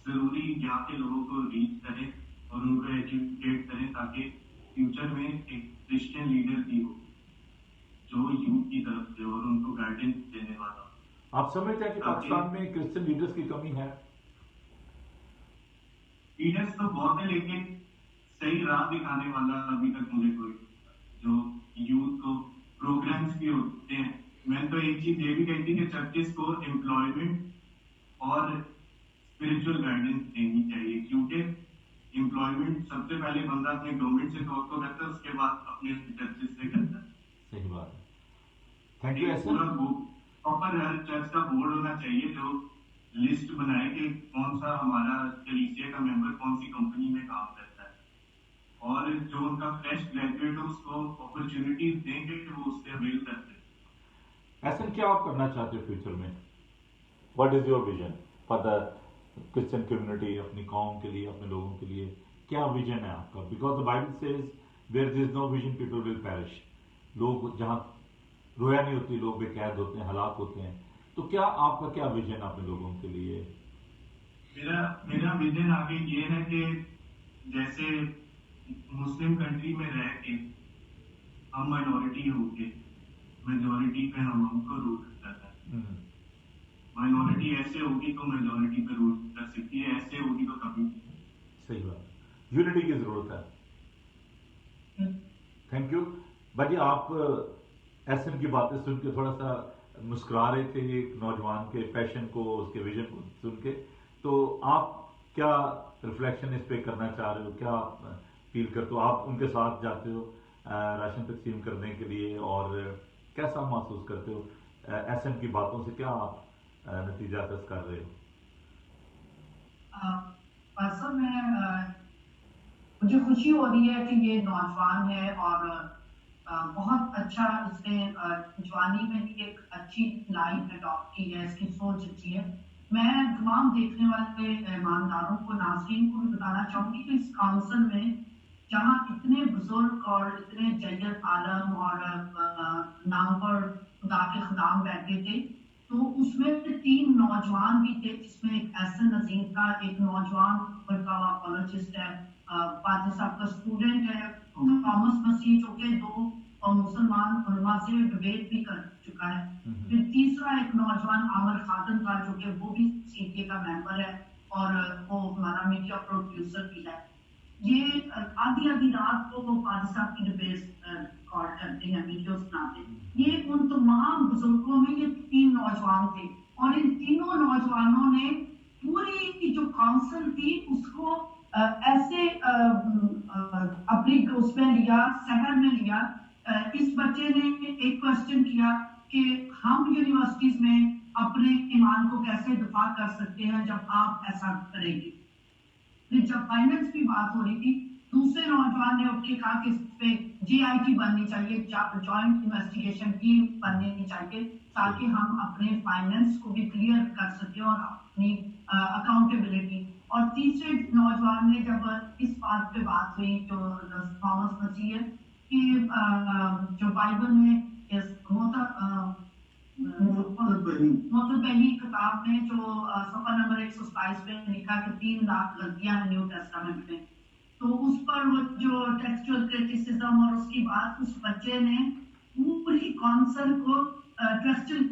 जरूरी यहाँ के लोगों को रीच करें और उनको एजुकेट करें ताकि फ्यूचर में एक क्रिश्चियन लीडर भी हो जो यूथ की तरफ से और उनको गाइडेंस देने वाला। आप समझते हैं कि पाकिस्तान में क्रिश्चियन लीडर्स की कमी है? लीडर्स तो बहुत है, लेकिन सही राह दिखाने वाला अभी तक मुझे कोई, जो यूथ को प्रोग्राम्स भी होते हैं। मैं तो एक चीज ये भी कहती कि चर्चेस को एम्प्लॉयमेंट और स्पिरिचुअल गाइडेंस देनी चाहिए, क्योंकि एम्प्लॉयमेंट सबसे पहले बंदा अपने गवर्नमेंट से तो करता है, उसके बाद अपने चर्चेस से करता है। सही बात है, थैंक यू एक पूरा प्रॉपर हर चर्च का बोर्ड होना चाहिए जो लिस्ट बनाए कि कौन सा हमारा कलीसिया का मेंबर कौन सी कंपनी में काम करता है, और जो उनका फ्रेश ग्रेजुएट हो उसको अपॉर्चुनिटीज देंगे कि वो उससे अवेल करते हैं। ऐसा क्या आप करना चाहते हो फ्यूचर में? What is your vision for the Christian community, अपनी कौम के लिए, अपने लोगों के लिए क्या विजन है आपका? Because the Bible says where there is no vision people will perish. लोग जहाँ रोया नहीं होती, लोग बेकैद होते हैं, हलाक होते हैं। तो क्या आपका क्या विजन अपने लोगों के लिए? मेरा विजन आगे ये है कि जैसे मुस्लिम कंट्री में रह के हम माइनॉरिटी होके मेजोरिटी पे हमको रूल करता है, माइनॉरिटी ऐसे होगी तो मेजोरिटी पे रूल कर सकती है, ऐसे होगी तो कभी। सही बात, यूनिटी की जरूरत है। थैंक यू भाई। आप एसएम की बातें सुन के थोड़ा सा मुस्कुरा रहे थे, एक नौजवान के पैशन को, उसके विजन को सुन के, तो आप क्या रिफ्लेक्शन इस पे करना चाह रहे हो? क्या फील करते हो? आप उनके साथ जाते हो राशन तकसीम करने के लिए, और कैसा महसूस करते हो? एसएम की बातों से क्या आप नतीजा दस कर रहे हो? असल में मुझे खुशी हो रही है कि ये नौजवान है और बहुत अच्छा इसने जवानी में ही एक अच्छी लाइफ अडॉप्ट की है, इसकी सोच अच्छी है। मैं तमाम देखने वाले ईमानदारों को, नाज़रीन को भी बताना चाहूंगी कि इस काउंसिल में जहाँ इतने बुजुर्ग और इतने जय्यद आलम और नामवर खुदा के खुदाम बैठे थे, तो उसमें 3 नौजवान भी थे, जिसमें एक एहसन नज़ीर था, एक नौजवान उभरता हुआ अपॉलोजिस्ट है, पादरी साहब का स्टूडेंट है, थॉमस मसीह जो कि 2 मुसलमान उलमा से डिबेट भी कर चुका है। फिर तीसरा एक नौजवान आमर खातन था जो कि वो भी सीटीए का मेंबर है और वो हमारा मीडिया प्रोड्यूसर भी है। ये आधी रात को वो पादरी साहब की डिबेट रिकॉर्ड करते हैं, वीडियोस बनाते हैं। ये उन तमाम बुजुर्गों में ये 3 नौजवान थे, और इन तीनों नौजवानों ने पूरी जो काउंसिल थी उसको ऐसे अपनी उसमें लिया, शहर में लिया। इस बच्चे ने एक क्वेश्चन किया कि हम यूनिवर्सिटीज में अपने ईमान को कैसे दिफा कर सकते हैं जब आप ऐसा करेंगे। फिर जब फाइनेंस की बात हो रही थी, दूसरे नौजवान ने उठ के कहा कि इस पे JIT बननी चाहिए, जॉइंट इन्वेस्टिगेशन टीम बननी चाहिए, ताकि हम अपने फाइनेंस को भी क्लियर कर सके और अपनी अकाउंटेबिलिटी। और तीसरे नौजवान ने जब इस बात पे बात हुई जो थॉमस मसीह है कि जो बाइबल में मोतबही किताब में जो सफा नंबर 127 में लिखा कि 3 लाख गलतियां हैं न्यू टेस्टामेंट में, तो उस पर वो जो टेक्सचुअल क्रिटिसिज्म और उसकी बात, उस बच्चे ने पूरी काउंसिल को टेक्सचुअल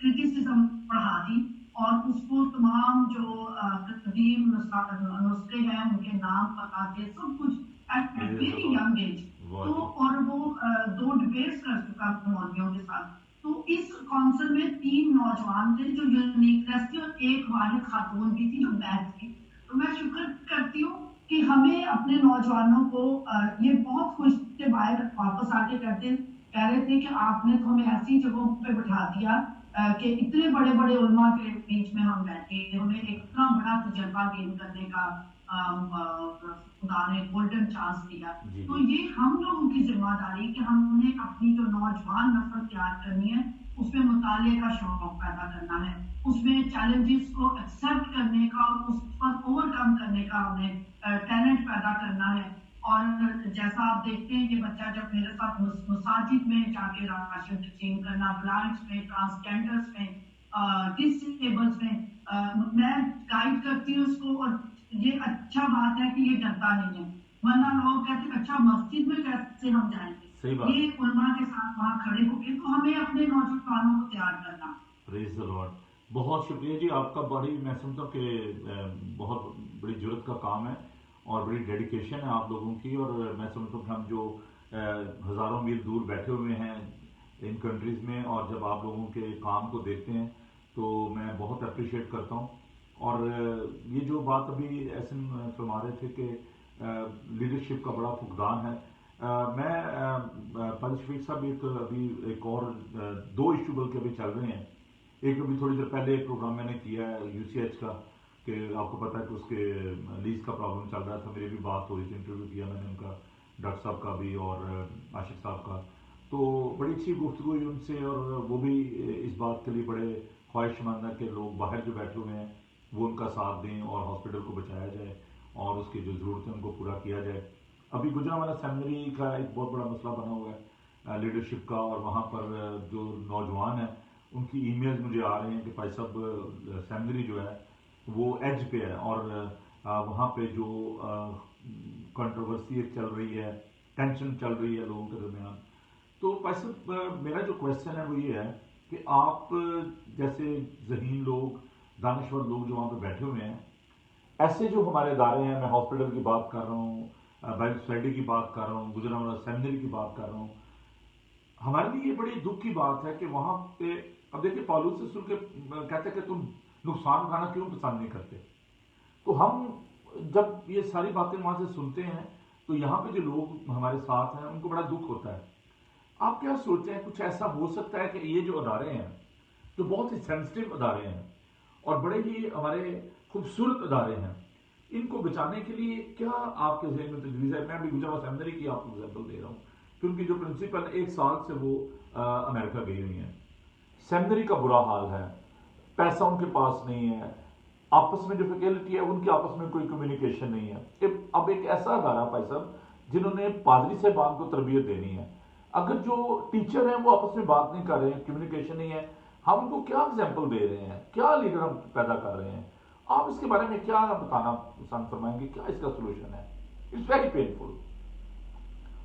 क्रिटिसिज्म पढ़ा दी और उसको तमाम जो कदीम नुस्खे हैं उनके नाम पता थे, सब कुछ एट वेरी यंग एज। तो और वो 2 डिबेट्स कर चुका मौलवियों के साथ। तो इस काउंसिल में 3 नौजवान थे जो यूनिकनेस थी, और एक वाहिद खातून भी थी जो बैठ थी। तो मैं शुक्र करती हूँ कि हमें अपने नौजवानों को ये बहुत खुश थे, बाहर वापस आके कह रहे थे कि आपने तो हमें ऐसी जगहों पे बिठा दिया कि इतने बड़े बड़े उलमा के बीच में हम बैठे, हमें एक इतना बड़ा तजर्बा गेन करने का खुदा ने गोल्डन चांस दिया। तो ये हम लोगों की जिम्मेदारी कि हमने अपनी जो नौजवान नस्ल तैयार करनी है, उसमें मुताले का शौक पैदा करना है, उसमें चैलेंजेस को एक्सेप्ट करने का और उस पर ओवरकम करने का हमें टैलेंट पैदा करना है। और जैसा आप देखते हैं कि बच्चा जब मेरे साथ मसाजिद में जाके राशन तकसीम करना, ब्लाइंड्स में, ट्रांसजेंडर्स में, डिसेबल्स में मैं गाइड करती हूँ उसको, और ये अच्छा बात है कि ये डरता नहीं है, वरना लोग कहते अच्छा मस्जिद में कैसे हम जाएंगे। ये उलमा के साथ वहाँ खड़े होके तो हमें अपने नौजवानों को तैयार करना। प्रेज़ द लॉर्ड, बहुत शुक्रिया जी आपका। बड़ी मैं समझता हूँ कि बहुत बड़ी जरूरत का काम है और बड़ी डेडिकेशन है आप लोगों की, और मैं समझता हूँ कि हम जो हज़ारों मील दूर बैठे हुए हैं इन कंट्रीज़ में, और जब आप लोगों के काम को देखते हैं तो मैं बहुत अप्रिशिएट करता हूँ। और ये जो बात अभी ऐसे फरमा रहे थे कि लीडरशिप का बड़ा फुकदान है, मैं पंच शफीक साहब अभी एक और 2 इशू बल्कि अभी चल रहे हैं। एक अभी थोड़ी देर पहले एक प्रोग्राम मैंने किया है UCH का, कि आपको पता है कि उसके लीज का प्रॉब्लम चल रहा था, मेरी भी बात हो रही थी, इंटरव्यू किया मैंने उनका, डॉक्टर साहब का भी और आशिक साहब का, तो बड़ी अच्छी गुफ्तगू हुई उनसे, और वो भी इस बात के लिए बड़े ख्वाहिशमंद है कि लोग बाहर जो बैठे हुए हैं वो उनका साथ दें और हॉस्पिटल को बचाया जाए और उसकी जो ज़रूरतें उनको पूरा किया जाए। अभी गुजरांवाला सेमिनरी का एक बहुत बड़ा मसला बना हुआ है लीडरशिप का, और वहाँ पर जो नौजवान हैं उनकी ईमेल्स मुझे आ रहे हैं कि भाई साहब सेमिनरी जो है वो एज पे है, और वहाँ पे जो कंट्रोवर्सी चल रही है, टेंशन चल रही है लोगों के दरमियान। तो भाई साहब मेरा जो क्वेश्चन है वो ये है कि आप जैसे ज़हीन लोग, दानिश्वर लोग जो वहाँ पे बैठे हुए हैं, ऐसे जो हमारे इदारे हैं, मैं हॉस्पिटल की बात कर रहा हूँ, बाइबल सोसाइटी की बात कर रहा हूँ, गुजरांवाला सेमिनरी की बात कर रहा हूँ, हमारे लिए ये बड़ी दुख की बात है कि वहाँ पे, अब देखिए पौलुस रसूल के कहते हैं कि तुम नुकसान उठाना क्यों पसंद नहीं करते, तो हम जब ये सारी बातें वहाँ से सुनते हैं तो यहाँ पे जो लोग हमारे साथ हैं उनको बड़ा दुख होता है। आप क्या सोचते हैं, कुछ ऐसा हो सकता है कि ये जो अदारे हैं, जो बहुत ही सेंसिटिव अदारे हैं और बड़े ही हमारे खूबसूरत अदारे हैं, इनको बचाने के लिए क्या आपके ज़हन में तजवीज़ है? मैं अभी गुजरात सेमिनरी की आपको एग्जाम्पल दे रहा हूँ, क्योंकि जो प्रिंसिपल 1 साल से वो अमेरिका गई हुई हैं। सेमिनरी का बुरा हाल है, पैसा उनके पास नहीं है, आपस में जो फैकल्टी है उनकी आपस में कोई कम्युनिकेशन नहीं है। अब एक ऐसा अदारा भाई साहब जिन्होंने पादरी साहबान को तरबियत देनी है, अगर जो टीचर हैं वो आपस में बात नहीं कर रहे हैं, कम्युनिकेशन नहीं है, हम उनको क्या एग्जाम्पल दे रहे हैं, क्या लीडर हम पैदा कर रहे हैं? आप इसके बारे में क्या बताना पसंद फरमाएंगे, क्या इसका सोल्यूशन है? It's very painful.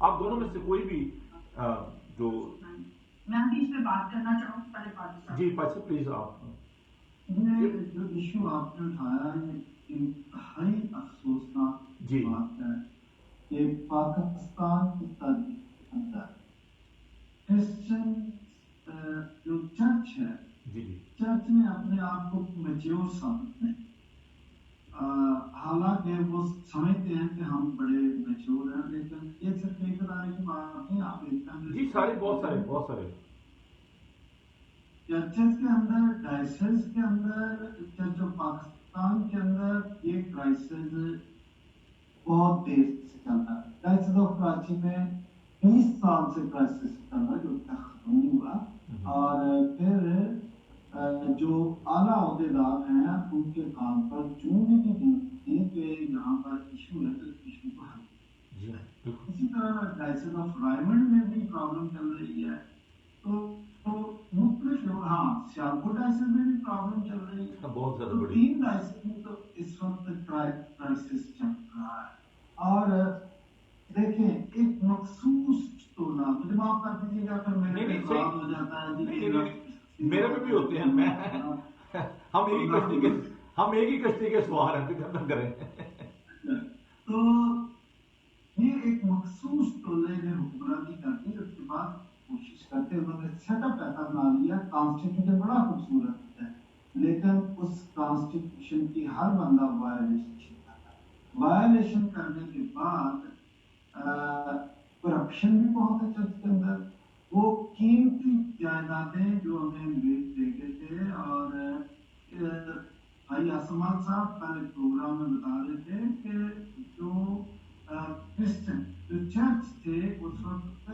आप दोनों में से कोई भी जो मैं भी इस पे बात करना चाहूँ पहले पाकिस्तान। जी पाचा प्लीज आप। ये जो इशू आपने उठाया ये इंतहाई अफसोसनाक जी बात है कि पाकिस्तान की तारीख के अंदर क्रिश्चियन जो चर्च है, जी जी चर्च में अपने आप को मैच्योर साबित नहीं, हालांकि वो समझते हैं कि हम बड़े मैच्योर हैं, लेकिन ये सिर्फ एक अदारे की बात नहीं, आप जी सारे बहुत सारे चर्चेस के अंदर, डायसेस के अंदर, चर्च ऑफ पाकिस्तान के अंदर ये क्राइसिस बहुत देर से चल रहा है। डायसेस ऑफ कराची में 20 साल से क्राइसिस चल रहा है जो खत्म नहीं हुआ, और फिर जो आला अहदेदार हैं उनके काम पर जो भी गिनती कि यहाँ पर इशू है तो इशू को हल। इसी तरह डायसेस ऑफ रायमंड में भी प्रॉब्लम चल रही है, तो मुख्तलिफ लोग, हाँ सियालकोट डायसेस में भी प्रॉब्लम चल रही है, बहुत ज्यादा तो बड़ी 3 डायसेस में तो इस वक्त क्राइसिस चल रहा है। और देखें एक मखसूस टोला, मुझे माफ कर दीजिएगा फिर मेरे पे बात हो जाता है जी, मेरे पे भी होते हैं, मैं हम एक ही कश्ती के सवार हैं, फिक्र न करें। तो ये एक मखसूस टोले ने हुक्मरानी करती है, उसके बाद कोशिश करते उन्होंने सेटअप ऐसा बना लिया, कॉन्स्टिट्यूशन बड़ा खूबसूरत है, लेकिन उस कॉन्स्टिट्यूशन की हर बंदा वायलेशन करने के बाद करप्शन भी बहुत है चर्च के अंदर। वो कीमती जायदादें जो हमें दे गए थे, और भाई आसमान साहब पहले प्रोग्राम में बता रहे थे कि जो क्रिश्चियन जो चर्च थे उस वक्त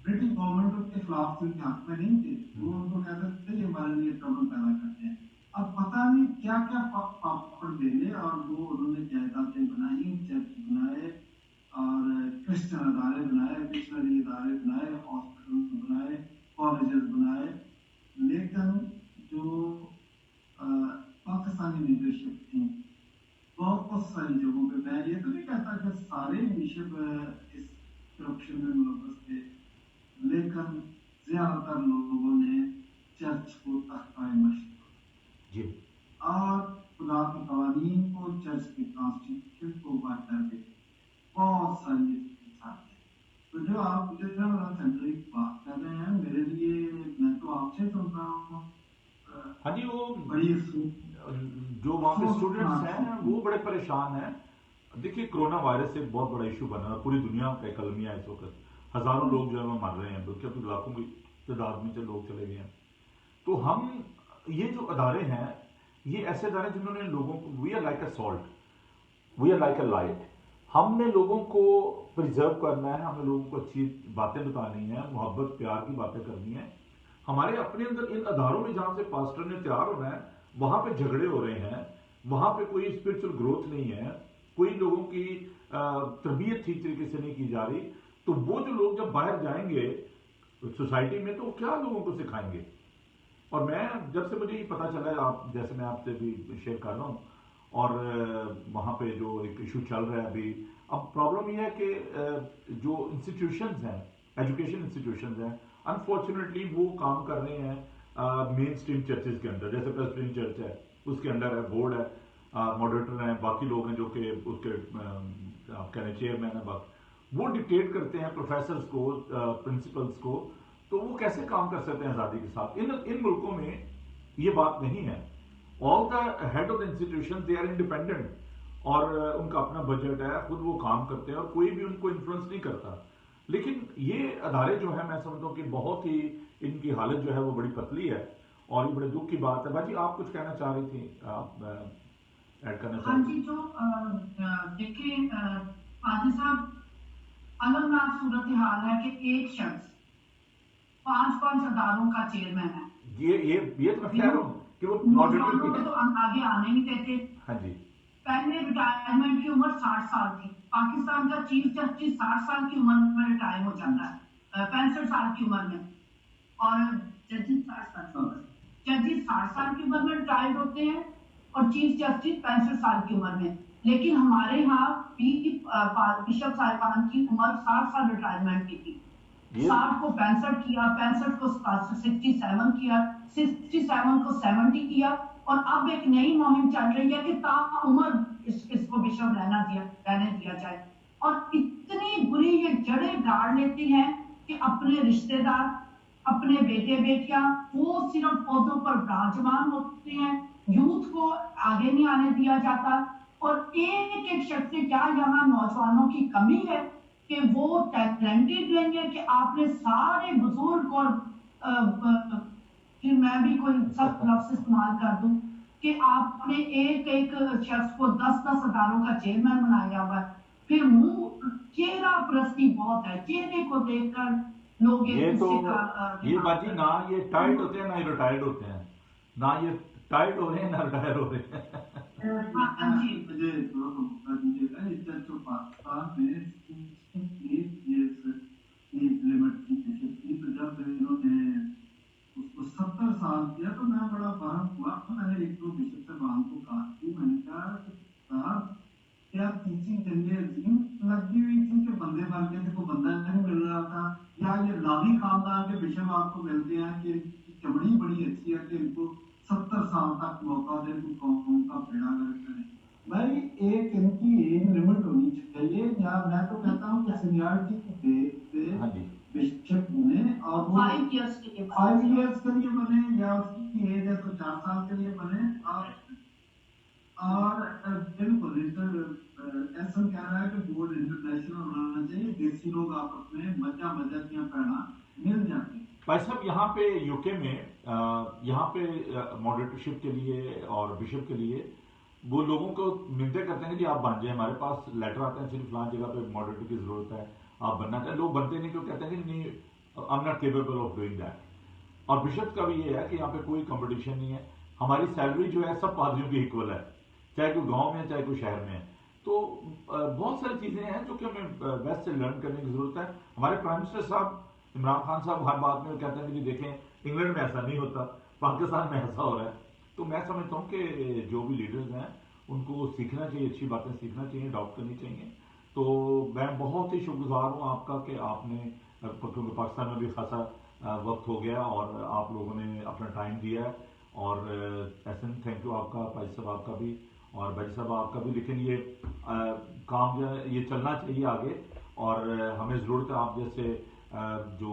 ब्रिटिश गवर्नमेंट उनके खिलाफ उनके हक में नहीं थे, वो उनको कहते थे ये हमारे लिए ट्रबल पैदा करते हैं। अब पता नहीं क्या क्या पापड़ बेले, और वो उन्होंने जायदादें बनाई, चर्च बनाए और क्रिश्चियन अदारे बनाए, मिशनरी अदारे बनाए, हॉस्पिटल बनाए, कॉलेजेस बनाए, लेकिन जो पाकिस्तानी लीडरशिप थी बहुत सारी जगहों पे, मैं ये तो नहीं कहता कि सारे बिशप इस करप्शन में मुलव्वस थे, लेकिन ज्यादातर लोगों ने चर्च को तख्ता मशहूर और खुदा के कवानीन को, चर्च के कॉन्स्टिट्यूशन को बात करके बहुत सारी साथ है। तो जो आप गुजरांवाला सेमिनरी की बात कर रहे हैं, मेरे लिए मैं तो आपसे सुन रहा हूँ, हाँ जी, वो बड़ी जो वहाँ के स्टूडेंट्स हैं वो बड़े परेशान हैं। देखिए कोरोना वायरस एक बहुत बड़ा इशू बना है, पूरी दुनिया का एक अलमिया है इस वक्त, हजारों लोग जो है वो मर रहे हैं, बल्कि अभी लाखों की तादाद में से लोग चले गए हैं। तो हम ये जो अदारे हैं ये ऐसे अदारे जिन्होंने लोगों को, we are like a salt, we are like a light, हमने लोगों को प्रिजर्व करना है, हमने लोगों को अच्छी बातें बतानी है, मोहब्बत प्यार की बातें करनी है। हमारे अपने अंदर इन अदारों में जहां से पास्टर ने तैयार होना है वहां पे झगड़े हो रहे हैं, वहां पे कोई स्पिरिचुअल ग्रोथ नहीं है, कोई लोगों की तरबियत ठीक तरीके से नहीं की जा रही। तो वो जो लोग जब बाहर जाएंगे सोसाइटी में तो वो क्या लोगों को सिखाएंगे। और मैं जब से मुझे ये पता चला है, आप जैसे मैं आपसे भी शेयर कर रहा हूँ, और वहाँ पे जो एक इशू चल रहा है अभी, अब प्रॉब्लम ये है कि जो इंस्टीट्यूशंस हैं, एजुकेशन इंस्टीट्यूशंस हैं, अनफॉर्चुनेटली वो काम कर रहे हैं मेन स्ट्रीम चर्चेज के अंदर, जैसे प्रेस्बिटेरियन चर्च है उसके अंडर है, बोर्ड है, मॉडरेटर हैं, बाकी लोग हैं जो कि उसके आप कह रहे हैं चेयरमैन है, बाकी वो डिक्टेट करते हैं प्रोफेसर्स को, प्रिंसिपल्स को। तो वो कैसे काम कर सकते हैं आज़ादी के साथ? इन मुल्कों में ये बात नहीं है। All the head of the institution they are independent, और उनका अपना बजट है, खुद वो काम करते हैं और कोई भी उनको इन्फ्लुएंस नहीं करता। लेकिन ये अदारे जो है मैं समझता हूँ कि बहुत ही इनकी हालत जो है वो बड़ी पतली है, और ये बड़े दुख की बात है। बाजी आप कुछ कहना चाह रही थी, आप ऐड करना चाह हाँ रही जी, जो देखिए पाजी साहब, अलमनाक सूरत हाल है कि एक शख्स 5 अदारों का चेयरमैन है। ये तो मैं कह रहा हूँ कि वो नौजवानों को तो आगे आने नहीं देते। हाँ जी, पहले रिटायरमेंट की उम्र 60 साल थी। पाकिस्तान का चीफ जस्टिस 60 साल की उम्र में रिटायर हो जाता है, 65 साल की उम्र में, और जजेस 60 साल की उम्र में रिटायर होते हैं और चीफ जस्टिस 65 साल की उम्र में। लेकिन हमारे यहाँ बिशप साहिबान की उम्र 60 साल रिटायरमेंट की थी। 60 को 65 किया, 65 को 67 किया, 67 को 70 किया, और अब एक नई मुहिम चल रही है कि ताउम्र इसको बिशप रहने दिया जाए। और इतनी बुरी ये जड़ें गाड़ लेती हैं कि अपने रिश्तेदार, अपने बेटे बेटियां, वो सिर्फ पौधों पर विराजमान होते हैं, यूथ को आगे नहीं आने दिया जाता। और एक एक शख्स से, क्या यहाँ नौजवानों की कमी है कि वो टैलेंटेड नहीं है कि आपने सारे बुजुर्ग, और फिर मैं भी कोई सख्त लफ्ज इस्तेमाल कर दूं कि आपने एक एक शख्स को 10 अदारों का चेयरमैन बनाया हुआ है। फिर मुंह चेहरा परस्ती बहुत है, चेहरे को देखकर लोग ये तो ये बाजी ना ये टाइट होते हैं ना ये रिटायर्ड होते हैं, ना ये टाइट हो रहे हैं ना रिटायर हो रहे हैं। मुझे थोड़ा मौका दीजिएगा। इस तरह जो पाकिस्तान में 8 years एज लिमिट थी, तो जब इन्होंने उसको 70 साल किया तो मैं बड़ा बहम हुआ। मैंने एक दो बिशप साहब को कहा कि मैंने कहा साहब क्या टीचिंग करने अजीम लगी हुई थी कि बंदे बन गए थे, कोई बंदा नहीं मिल रहा था, या ये लावी खानदान के बिशप आपको मिलते हैं कि चमड़ी बड़ी अच्छी है कि इनको 70 साल तक मौका दे तो कौम का बेड़ा गर्क करें। भाई एक इनकी एज लिमिट होनी चाहिए, या मैं तो कहता हूँ कि सीनियरिटी की बेस पे बिशप बने, और वो 5 years के लिए बने, या उसकी एज है तो 4 साल के लिए बने। और बिल्कुल ऐसा कह रहा है कि बोर्ड इंटरनेशनल होना चाहिए, देसी लोग आपस में मजा की पढ़ना मिल जाते हैं। भाई साहब यहाँ पे यूके में यहाँ पे मॉडरेटरशिप के लिए और बिशप के लिए वो लोगों को मिलते करते हैं कि आप बन जाए, हमारे पास लेटर आते हैं सिर्फ फलां जगह पे मॉडरेटर की जरूरत है, आप बनना चाहें। लोग बनते नहीं, क्यों कहते हैं कि नहीं I am not capable of doing that. और बिशप का भी ये है कि यहाँ पे कोई कंपटीशन नहीं है, हमारी सैलरी जो है सब पादरियों की इक्वल है, चाहे कोई गाँव में है चाहे कोई शहर में है। तो बहुत सारी चीजें हैं जो कि हमें वेस्ट से लर्न करने की जरूरत है। हमारे प्राइम मिनिस्टर साहब इमरान खान साहब हर बात में कहते हैं कि देखें इंग्लैंड में ऐसा नहीं होता, पाकिस्तान में ऐसा हो रहा है। तो मैं समझता हूँ कि जो भी लीडर्स हैं उनको सीखना चाहिए, अच्छी बातें सीखना चाहिए, अडॉप्ट करनी चाहिए। तो मैं बहुत ही शुक्रगुजार हूँ आपका कि आपने, क्योंकि पाकिस्तान में भी खासा वक्त हो गया और आप लोगों ने अपना टाइम दिया है, और ऐसे थैंक यू आपका, भाई साहब आपका भी, और भाई साहब आपका भी। लेकिन ये काम जो है ये चलना चाहिए आगे, और हमें ज़रूरत है आप जैसे जो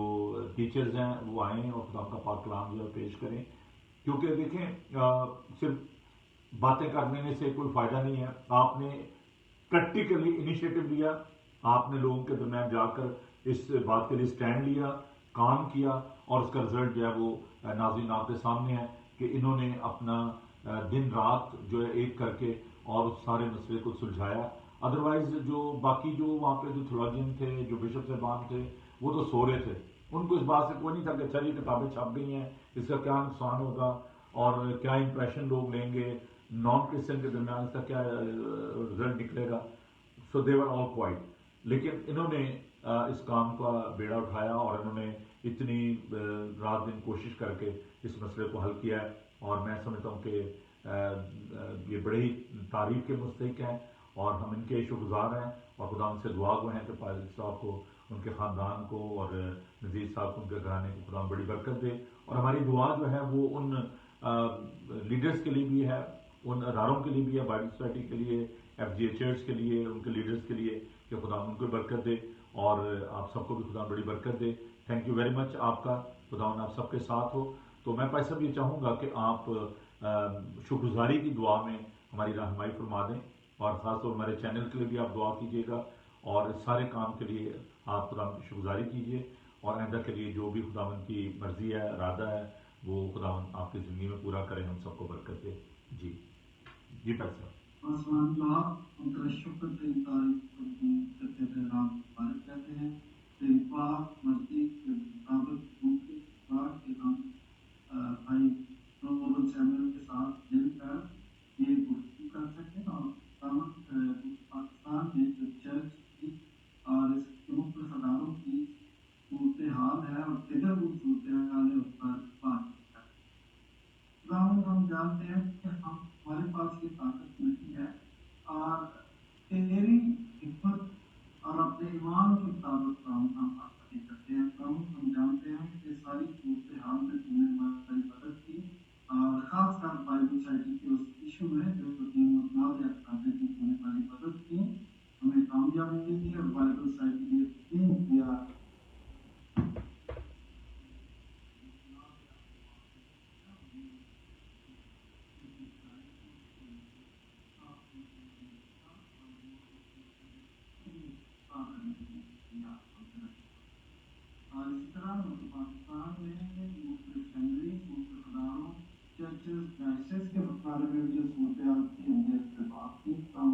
टीचर्स हैं वो आएँ और खुदा का पाक कलाम जो है पेश करें। क्योंकि देखें सिर्फ बातें कर लेने से कोई फ़ायदा नहीं है, आपने प्रैक्टिकली इनिशिएटिव लिया, आपने लोगों के दरमियान जाकर इस बात के लिए स्टैंड लिया, काम किया, और उसका रिजल्ट जो है वो नाज़रीन आपके सामने है कि इन्होंने अपना दिन रात जो है एक करके और उस सारे मसले को सुलझाया। अदरवाइज जो बाकी जो वहाँ पे जो थोलॉजियन थे, जो बिशप साहबान थे, वो तो सो रहे थे, उनको इस बात से कोई नहीं था कि अच्छा ये किताबें छप गई हैं, इसका क्या नुकसान होगा और क्या इंप्रेशन लोग लेंगे, नॉन क्रिश्चियन के दरमियान इसका क्या रिजल्ट निकलेगा। सो दे वर ऑल क्वाइट। लेकिन इन्होंने इस काम का बेड़ा उठाया और इन्होंने इतनी रात दिन कोशिश करके इस मसले को हल किया है, और मैं समझता हूँ कि ये बड़े ही तारीफ के मुस्तहिक हैं और हम इनके शुक्रगुजार हैं, और खुदा उनसे दुआ गो हैं कि पायलट साहब को, उनके ख़ानदान को और नज़ीर साहब को, उनके घराने को खुदा बड़ी बरकत दे। और हमारी दुआ जो है वो उन लीडर्स के लिए भी है, उन अदारों के लिए भी है, बाइबल सोसाइटी के लिए, FGA चर्च के लिए, उनके लीडर्स के लिए, कि खुदा उनको बरकत दे और आप सबको भी खुदा बड़ी बरकत दे। थैंक यू वेरी मच आपका, खुदा आप सबके साथ हो। तो मैं भाई साहब ये चाहूँगा कि आप शुक्रगुजारी की दुआ में हमारी रहनुमाई फरमा दें, और ख़ासतौर हमारे चैनल के लिए भी आप दुआ कीजिएगा, और सारे काम के लिए आप खुदा की शुक्रगुजारी कीजिए, और आइंदा के लिए जो भी खुदावंद की मर्जी है, इरादा है, वो खुदावंद आपकी ज़िंदगी में पूरा करें, हम सबको बरकत दे। जी जी भाई साहब। आसमान बाप हम तेरा शुक्र तेरी तारीफ करते थे, नाम मुबारक कहते हैं, तेरी पाक मर्जी के मुताबिक मुमकिन बात के हम भाई नोबल सैमुअल के साथ मिलकर ये गुफ्तगू कर सकें, और पाकिस्तान में जो चर्च की और इसके मुख्य सदारों की सूरत हाल है और किधर वो सूरत हाल है उस पर बात हम जानते हैं कि हमारे पास ये ताकत नहीं है, और तेरी हिकमत और अपने ईमान के मुताबिक हम आगे करते हैं। हम जानते हैं कि सारी सूरत हाल में तुमने हमारी मदद की, और खासकर बाइबल सोसाइटी के उस इशू में जो तुमने हमारी मदद की, हमें कामयाबी दी, और बाइबल सोसाइटी ने यकीन किया और इसी तरह पाकिस्तान में मुख्तलिफ फैमिलीज, मुख्तलिफ अदारों, चर्चेस, डायसेस के बारे में जो सूरत हाल थी, हमने इस पर बात की। हम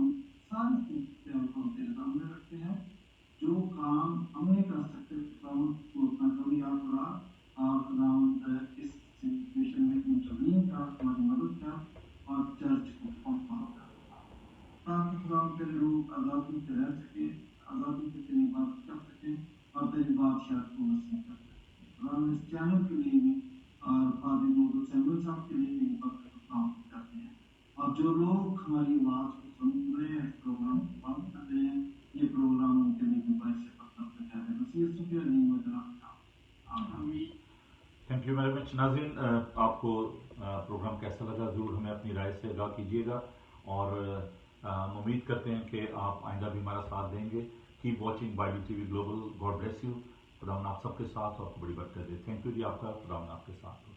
सारी सूरत हाल को तेरे सामने रखते हैं, जो काम हम नहीं कर सकते खुदावंद को अपना कभी याद रहा, और खुदावंद इस सिचुएशन में इंटरवीन कर, हमारी मदद कर और चर्च को पहुंचा, ताकि खुदावंद तेरे लोग आज़ादी से रह सके, आज़ादी से तेरी बात कर सकें और तेरी बादशाह को नसीब कर सकें। हम इस चैनल के लिए भी और फादर नोबल सैमुअल साहब के लिए भी बरकत काम करते हैं, और जो लोग हमारी आवाज़ को सुन रहे हैं, प्रोग्राम को बात कर रहे हैं, ये प्रोग्राम उनके लिए भी बायस बरकत है। नसीब शुक्रिया नहीं मदरा। Thank you very much. नाज़रीन, आपको प्रोग्राम कैसा लगा ज़रूर हमें अपनी राय से आगाह कीजिएगा, और हम उम्मीद करते हैं कि आप आइंदा भी हमारा साथ देंगे। Keep watching Bible TV global. God bless you. खुदावंद आप सबके साथ, और आपको बड़ी बरकत दे। थैंक यू जी आपका, खुदावंद आपके साथ हो।